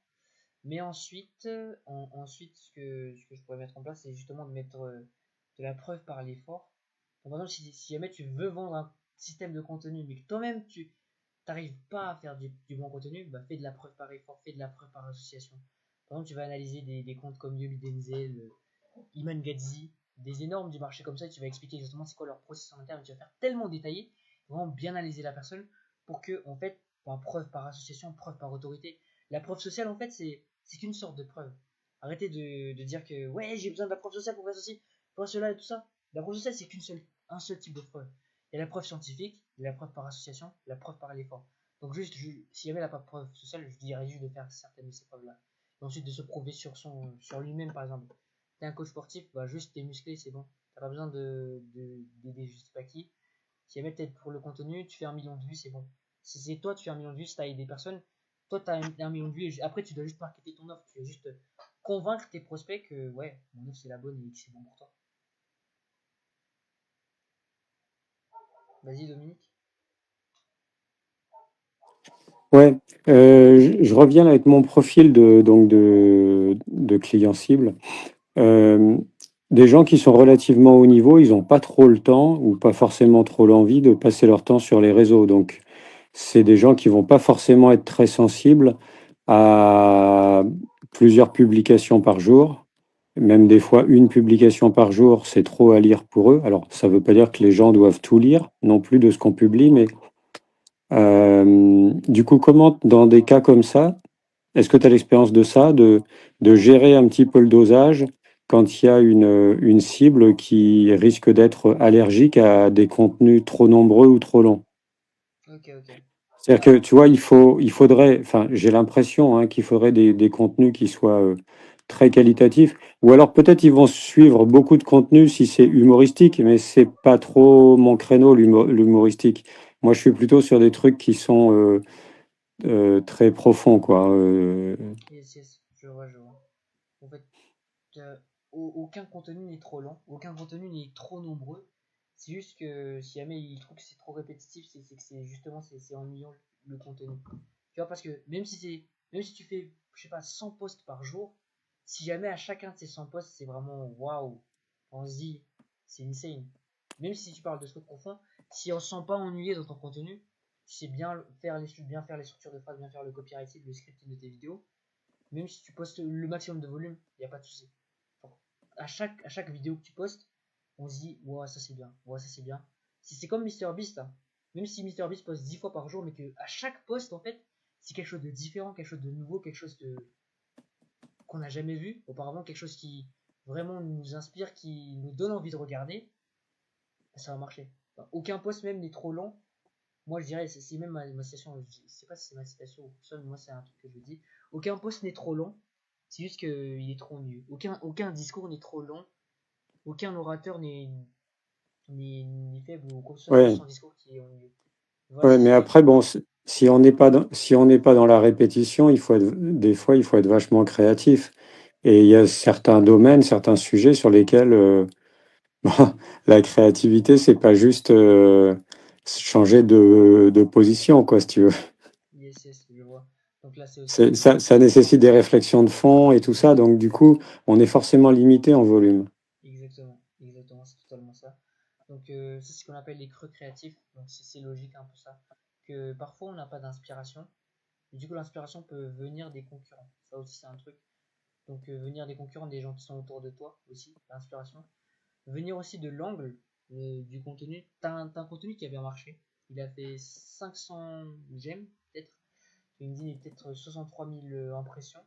Mais ensuite, ensuite ce que je pourrais mettre en place c'est justement de de la preuve par l'effort. Donc, par exemple, si jamais tu veux vendre un système de contenu, mais que toi-même tu n'arrives pas à faire du bon contenu, bah, fais de la preuve par effort, fais de la preuve par association. Par exemple, tu vas analyser des comptes comme Yomi Denzel, Iman Gadzi, des énormes du marché comme ça, et tu vas expliquer exactement c'est quoi leur processus en interne, et tu vas faire tellement détaillé, vraiment bien analyser la personne pour que, en fait, preuve par association, preuve par autorité. La preuve sociale, en fait, c'est qu'une sorte de preuve. Arrêtez de dire que ouais, j'ai besoin de la preuve sociale pour faire ceci, pour cela et tout ça. La preuve sociale, c'est un seul type de preuve. Il y a la preuve scientifique, il y a la preuve par association, la preuve par l'effort. Donc juste, s'il y avait la preuve sociale, je dirais juste de faire certaines de ces preuves-là. Et ensuite de se prouver sur lui-même, par exemple. T'es un coach sportif, bah juste t'es musclé, c'est bon. T'as pas besoin d'aider je sais pas qui. Si jamais peut-être pour le contenu, tu fais 1 million de vues, c'est bon. Si c'est toi, tu fais 1 million de vues, si t'as aidé personne, toi t'as 1 million de vues, et après tu dois juste marketer ton offre, tu dois juste convaincre tes prospects que ouais, mon offre c'est la bonne et que c'est bon pour toi. Vas-y Dominique. Ouais, je reviens là avec mon profil de client cible. Euh, des gens qui sont relativement haut niveau, ils n'ont pas trop le temps ou pas forcément trop l'envie de passer leur temps sur les réseaux. Donc, c'est des gens qui vont pas forcément être très sensibles à plusieurs publications par jour. Même des fois, une publication par jour, c'est trop à lire pour eux. Alors, ça ne veut pas dire que les gens doivent tout lire non plus de ce qu'on publie, mais du coup, comment, dans des cas comme ça, est-ce que tu as l'expérience de ça, de gérer un petit peu le dosage quand il y a une cible qui risque d'être allergique à des contenus trop nombreux ou trop longs? Ok, ok. C'est-à-dire que, tu vois, il faudrait, enfin, j'ai l'impression qu'il faudrait des contenus qui soient très qualitatifs, ou alors peut-être ils vont suivre beaucoup de contenus si c'est humoristique, mais c'est pas trop mon créneau, l'humoristique. Moi, je suis plutôt sur des trucs qui sont très profonds, quoi. Yes, yes, je vois, je vois. En fait, euh, aucun contenu n'est trop lent, aucun contenu n'est trop nombreux. C'est juste que si jamais il trouve que c'est trop répétitif, c'est que c'est justement c'est ennuyant le contenu. Tu vois, parce que même si tu fais, je sais pas, 100 posts par jour, si jamais à chacun de ces 100 posts c'est vraiment waouh, on se dit c'est insane. Même si tu parles de trucs profonds, si on se sent pas ennuyé dans ton contenu, tu sais bien faire les structures de phrases, bien faire le copywriting, le scripting de tes vidéos, même si tu postes le maximum de volume, il n'y a pas de souci. À chaque vidéo que tu postes, on se dit, ouais, ça c'est bien, ouais, ça c'est bien. Si c'est comme MrBeast, hein. Même si MrBeast poste 10 fois par jour, mais que à chaque post, en fait, c'est quelque chose de différent, quelque chose de nouveau, quelque chose qu'on n'a jamais vu auparavant, quelque chose qui vraiment nous inspire, qui nous donne envie de regarder, ça va marcher. Enfin, aucun post même n'est trop long. Moi, je dirais, c'est même ma citation, je sais pas si c'est ma citation ou ça, mais moi, c'est un truc que je dis. Aucun post n'est trop long, c'est juste qu'il est trop ennuyeux. Aucun discours n'est trop long, aucun orateur n'est faible ou quoi que ce soit, c'est juste Ouais, son discours qui est ennuyeux. Voilà, ouais, mais après, bon, si on n'est pas si on n'est pas dans la répétition, des fois, il faut être vachement créatif. Et il y a certains domaines, certains sujets sur lesquels bon, la créativité, c'est pas juste changer de position, quoi, si tu veux. yes, yes, je vois. Donc là, c'est aussi Ça nécessite des réflexions de fond et tout ça, donc du coup, on est forcément limité en volume. exactement, exactement, c'est totalement ça. Donc ça, c'est ce qu'on appelle les creux créatifs. Donc c'est logique un peu ça. Que parfois, on n'a pas d'inspiration. Et du coup, l'inspiration peut venir des concurrents. Ça aussi, c'est un truc. Donc venir des concurrents, des gens qui sont autour de toi aussi, l'inspiration. Venir aussi de l'angle du contenu. T'as un contenu qui a bien marché. Il a fait 500 j'aime, peut-être. LinkedIn est peut-être 63 000 impressions.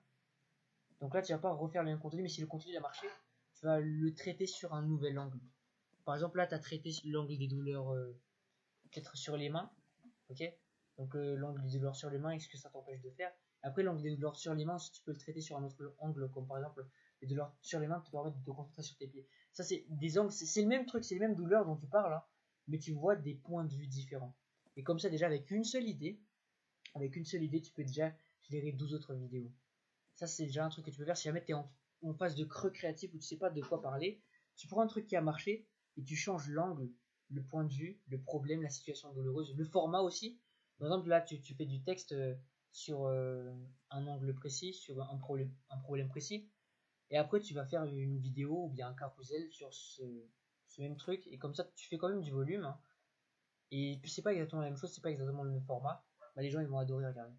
Donc là, tu vas pas refaire le même contenu, mais si le contenu a marché, tu vas le traiter sur un nouvel angle. Par exemple, là, tu as traité l'angle des douleurs peut-être sur les mains. Ok. Donc l'angle des douleurs sur les mains, est-ce que ça t'empêche de faire? Après, l'angle des douleurs sur les mains, si tu peux le traiter sur un autre angle, comme par exemple les douleurs sur les mains te permettent de te concentrer sur tes pieds. Ça, c'est des angles, c'est le même truc, c'est les mêmes douleurs dont tu parles, hein, mais tu vois des points de vue différents. Et comme ça, déjà, avec une seule idée, tu peux déjà générer 12 autres vidéos. Ça, c'est déjà un truc que tu peux faire si jamais tu es en phase de creux créatif où tu sais pas de quoi parler. Tu prends un truc qui a marché et tu changes l'angle, le point de vue, le problème, la situation douloureuse, le format aussi. Par exemple, là, tu fais du texte sur un angle précis, sur un problème précis. Et après, tu vas faire une vidéo ou bien un carousel c'est le même truc, et comme ça tu fais quand même du volume, hein. Et puis c'est pas exactement la même chose, c'est pas exactement le même format, bah, les gens ils vont adorer regarder.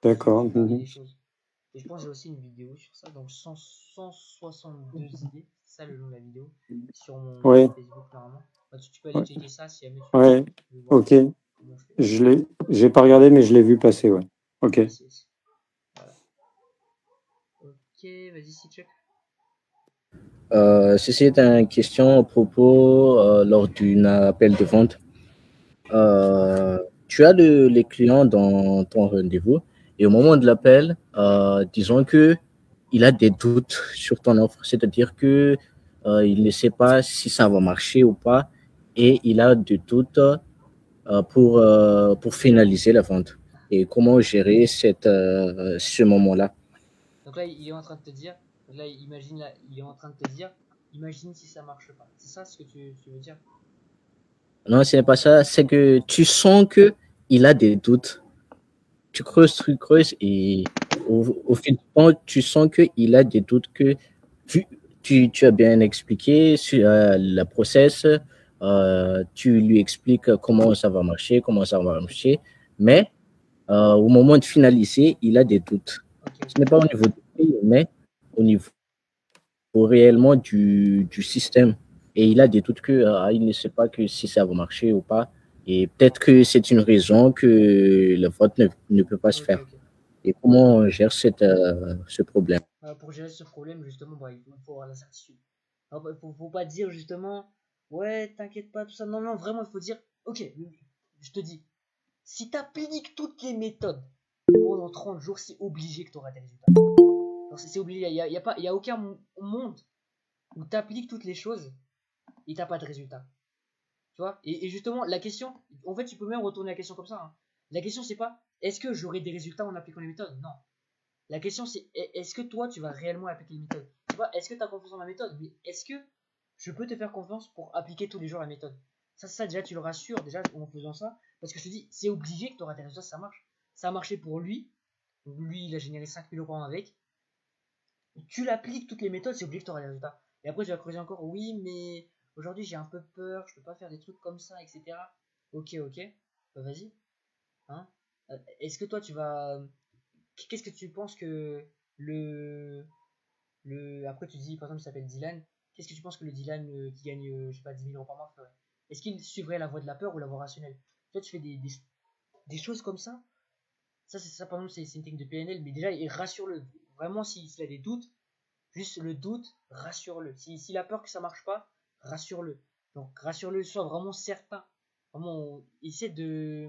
D'accord. Tu varier les choses. Et je pense que j'ai aussi une vidéo sur ça, donc 162 idées, c'est ça le nom de la vidéo, sur mon Ouais, Facebook normalement. Bah, tu peux aller ouais, checker ça si jamais ouais, tu veux voir ok. comment je fais. J'ai pas regardé, mais je l'ai vu passer, ouais. Ok. Yes, yes. Voilà. Ok, vas-y, si check. Ceci est une question à propos lors d'un appel de vente. Tu as les clients dans ton rendez-vous et au moment de l'appel, disons que il a des doutes sur ton offre, c'est-à-dire que il ne sait pas si ça va marcher ou pas et il a des doutes pour finaliser la vente. Et comment gérer ce moment-là? Donc là, il est en train de te dire, donc là, il est en train de te dire, imagine si ça marche pas. C'est ça ce que tu veux dire? Non, ce n'est pas ça, c'est que tu sens que il a des doutes. Tu creuses et au fil du temps, tu sens qu'il a des doutes que vu, tu as bien expliqué sur la process, tu lui expliques comment ça va marcher, comment ça va marcher, mais au moment de finaliser, il a des doutes. Ok, Ce n'est pas au niveau du prix, mais au niveau réellement du système. Et il a des doutes que il ne sait pas que si ça va marcher ou pas. Et peut-être que c'est une raison que la vente ne peut pas se ok, faire. ok. Et comment on gère ce problème? Pour gérer ce problème, justement, bah, il faut avoir la certitude. Alors, bah, faut pas dire justement, ouais, t'inquiète pas, tout ça. Non, non, vraiment, il faut dire, ok, je te dis, si t'appliques toutes les méthodes pendant 30 jours, c'est obligé que tu auras des résultats. C'est obligé, il y a aucun monde où t'appliques toutes les choses et t'as pas de résultats. Tu vois, et justement, la question, en fait, tu peux même retourner la question comme ça, hein. La question, c'est pas, est-ce que j'aurai des résultats en appliquant les méthodes? Non. La question, c'est, est-ce que toi, tu vas réellement appliquer les méthodes? Tu vois, est-ce que tu as confiance en ma méthode? Mais est-ce que je peux te faire confiance pour appliquer tous les jours la méthode? Ça, déjà, tu le rassures, déjà, en faisant ça. Parce que je te dis, c'est obligé que tu auras des résultats si ça marche. Ça a marché pour lui. Lui, il a généré 5000 euros avec. Tu l'appliques toutes les méthodes, c'est obligé que tu auras des résultats. Et après, tu vas creuser encore, oui, mais aujourd'hui, j'ai un peu peur, je peux pas faire des trucs comme ça, etc. Ok, ok. Bah, vas-y. Hein. Est-ce que toi, tu vas. Qu'est-ce que tu penses que le. Après, tu dis, par exemple, il s'appelle Dylan. Qu'est-ce que tu penses que le Dylan qui gagne, je sais pas, 10 000 euros par mois ferait? Est-ce qu'il suivrait la voie de la peur ou la voie rationnelle? Toi, tu fais des choses comme ça. Ça, par exemple, c'est une technique de PNL, mais déjà, il rassure-le. Vraiment, s'il a des doutes, juste le doute, rassure-le. S'il a peur que ça marche pas, rassure-le. Donc, rassure-le, sois vraiment certain. Vraiment, essaie de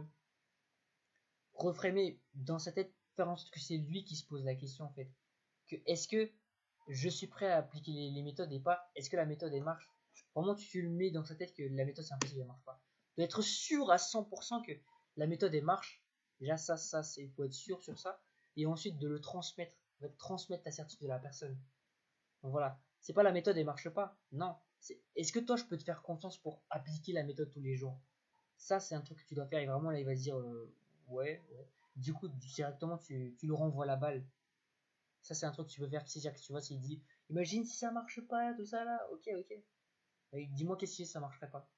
reframer dans sa tête, faire en sorte que c'est lui qui se pose la question, en fait. Que est-ce que je suis prêt à appliquer les méthodes et pas est-ce que la méthode elle marche? Vraiment, tu le mets dans sa tête que la méthode c'est impossible, elle marche pas. Tu dois être sûr à 100% que la méthode elle marche. Déjà, ça, c'est faut être sûr sur ça. Et ensuite, de le transmettre. Transmettre ta certitude à la personne. Donc voilà. C'est pas la méthode elle marche pas. Non. Est-ce que toi, je peux te faire confiance pour appliquer la méthode tous les jours? Ça, c'est un truc que tu dois faire. Et vraiment, là, il va se dire ouais, ouais. Du coup, directement, tu le renvoies la balle. Ça, c'est un truc que tu peux faire. C'est-à-dire que tu vois, s'il dit, imagine si ça marche pas, tout ça là, ok, ok. Dis-moi qu'est-ce que ça marcherait pas.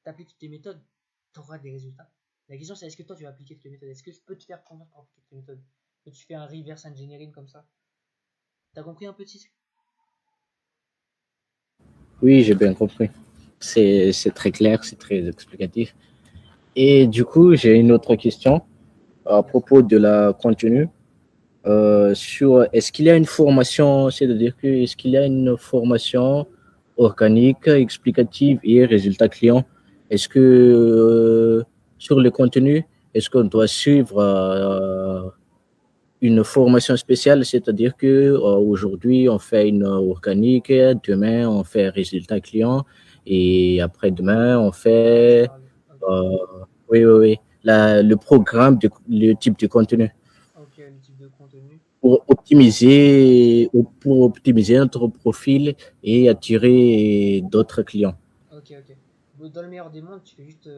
T'appliques toutes tes méthodes, t'auras des résultats. La question, c'est est-ce que toi, tu vas appliquer toutes les méthodes? Est-ce que je peux te faire confiance pour appliquer toutes les méthodes? Que tu fais un reverse engineering comme ça. T'as compris un petit? Oui, j'ai bien compris. C'est très clair, c'est très explicatif. Et du coup, j'ai une autre question à propos de la contenu. Sur est-ce qu'il y a une formation, c'est-à-dire que est-ce qu'il y a une formation organique, explicative et résultat client? Est-ce que sur le contenu, est-ce qu'on doit suivre une formation spéciale, c'est-à-dire que aujourd'hui on fait une organique, demain on fait résultat client et après-demain on Ah, tu fait parles. Ok. euh, oui, oui, oui, le programme, le type de contenu Ok, le type de contenu. pour optimiser notre profil et attirer d'autres clients. Ok, ok. Bon, dans le meilleur des mondes, tu fais juste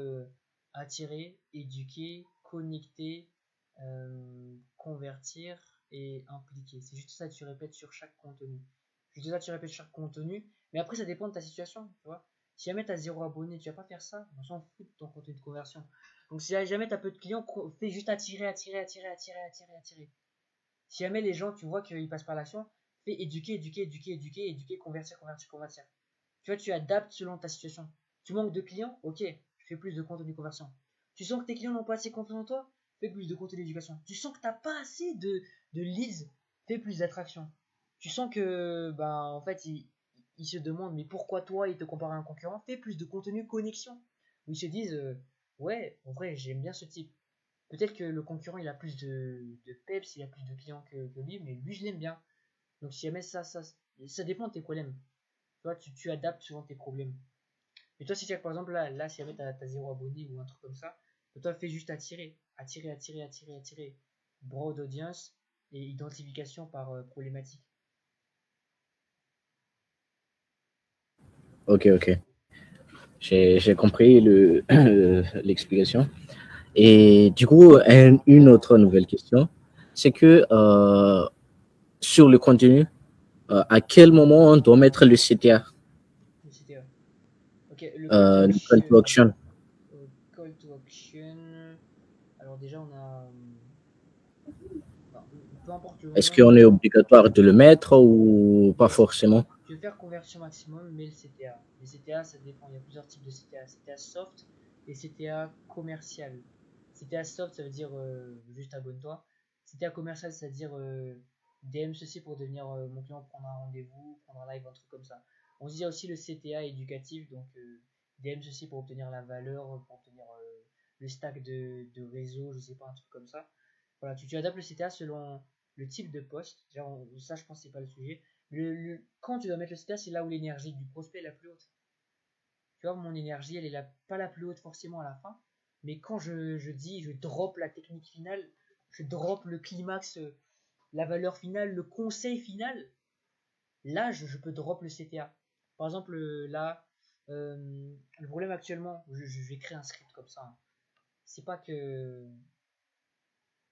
attirer, éduquer, connecter, convertir et impliquer. C'est juste ça que tu répètes sur chaque contenu. Juste ça, tu répètes chaque contenu. Mais après, ça dépend de ta situation, tu vois. Si jamais tu as 0 abonné, tu vas pas faire ça, on s'en fout de ton contenu de conversion. Donc si jamais tu as peu de clients, fais juste attirer. Si jamais les gens, tu vois qu'ils passent par l'action, fais éduquer, convertir. Tu vois, tu adaptes selon ta situation. Tu manques de clients, ok, je fais plus de contenu de conversion. Tu sens que tes clients n'ont pas assez confiance en toi, fais plus de contenu d'éducation. Tu sens que tu n'as pas assez de leads, fais plus d'attraction. Tu sens que, bah, en fait, ils se demandent, mais pourquoi toi, ils te comparent à un concurrent, fais plus de contenu connexion. Où ils se disent, ouais, en vrai, j'aime bien ce type. Peut-être que le concurrent, il a plus de peps, il a plus de clients que lui, mais lui, je l'aime bien. Donc si jamais ça dépend de tes problèmes. Tu vois, tu adaptes selon tes problèmes. Mais toi, si tu as, par exemple, là si jamais tu as 0 abonné ou un truc comme ça, toi, fais juste attirer. Broad audience et identification par problématique. Ok. J'ai compris l'explication. Et du coup, une autre nouvelle question, c'est que sur le contenu, à quel moment on doit mettre le CTA, Le CTA. Ok, le call to action? Call to action. Alors déjà, on a... peu importe le Est-ce moment. qu'on est obligatoire de le mettre ou pas forcément? Tu veux faire conversion maximum, mais le CTA. Les CTA, ça dépend. Il y a plusieurs types de CTA. CTA soft et CTA commercial. CTA soft, ça veut dire juste abonne-toi. CTA commercial, ça veut dire DM ceci pour devenir mon client, prendre un rendez-vous, prendre un live, un truc comme ça. On se dit aussi le CTA éducatif, donc DM ceci pour obtenir la valeur, pour obtenir le stack de réseau, je sais pas, un truc comme ça. Voilà, tu adaptes le CTA selon le type de poste. Ça, je pense que c'est pas le sujet. Quand tu dois mettre le CTA, c'est là où l'énergie du prospect est la plus haute. Tu vois, mon énergie, elle est pas la plus haute forcément à la fin. Mais quand je drop la technique finale, je drop le climax, la valeur finale, le conseil final, là, je peux drop le CTA. Par exemple, là, le problème actuellement, je vais créer un script comme ça. Hein. C'est pas que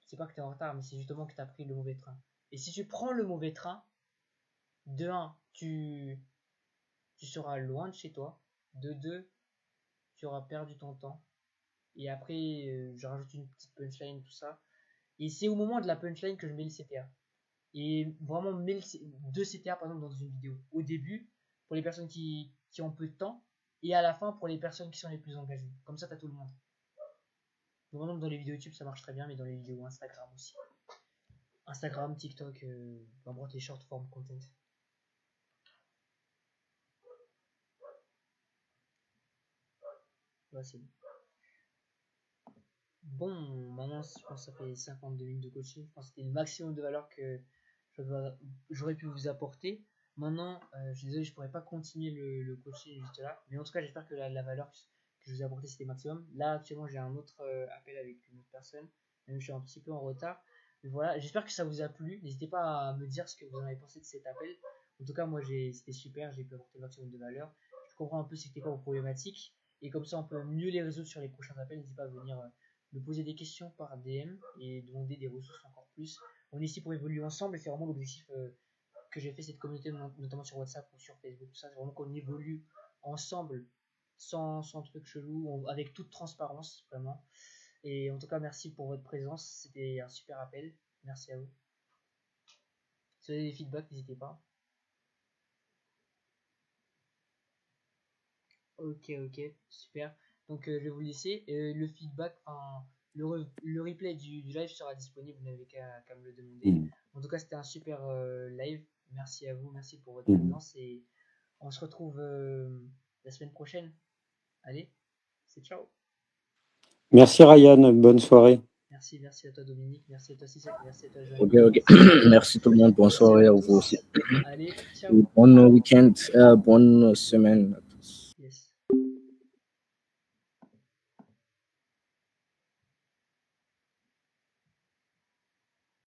tu es en retard, mais c'est justement que tu as pris le mauvais train. Et si tu prends le mauvais train, de 1, tu seras loin de chez toi. De 2, tu auras perdu ton temps. Et après, je rajoute une petite punchline, tout ça. Et c'est au moment de la punchline que je mets le CTA. Et vraiment, mets 2 CTA par exemple dans une vidéo. Au début, pour les personnes qui ont peu de temps. Et à la fin, pour les personnes qui sont les plus engagées. Comme ça, tu as tout le monde. Donc, dans les vidéos YouTube, ça marche très bien, mais dans les vidéos Instagram aussi. Instagram, TikTok, en bref, les short form content. Là, c'est bon. Bon, maintenant, je pense que ça fait 52 minutes de coaching. Je pense que c'était le maximum de valeur que j'aurais pu vous apporter. Maintenant, je suis désolé, je pourrais pas continuer le coaching juste là. Mais en tout cas, j'espère que la valeur que je vous ai apportée, c'était maximum. Là, actuellement, j'ai un autre appel avec une autre personne. Même je suis un petit peu en retard. Mais voilà, j'espère que ça vous a plu. N'hésitez pas à me dire ce que vous en avez pensé de cet appel. En tout cas, moi, c'était super. J'ai pu apporter le maximum de valeur. Je comprends un peu c'était quoi vos problématiques. Et comme ça, on peut mieux les résoudre sur les prochains appels. N'hésitez pas à venir me poser des questions par DM et demander des ressources encore plus. On est ici pour évoluer ensemble et c'est vraiment l'objectif que j'ai fait cette communauté, notamment sur WhatsApp ou sur Facebook, tout ça. C'est vraiment qu'on évolue ensemble sans truc chelou, avec toute transparence, vraiment. Et en tout cas, merci pour votre présence. C'était un super appel. Merci à vous. Si vous avez des feedbacks, n'hésitez pas. Ok, super. Donc je vais vous laisser. Le feedback, le replay du live sera disponible, vous n'avez qu'à me le demander. En tout cas, c'était un super live. Merci à vous, merci pour votre présence et on se retrouve la semaine prochaine. Allez, c'est ciao. Merci Ryan, bonne soirée. Merci à toi Dominique, merci à toi Cissé, merci à toi Jean. Ok. Merci tout le monde, bonne soirée à vous aussi. Allez, ciao. Bon week-end, bonne semaine.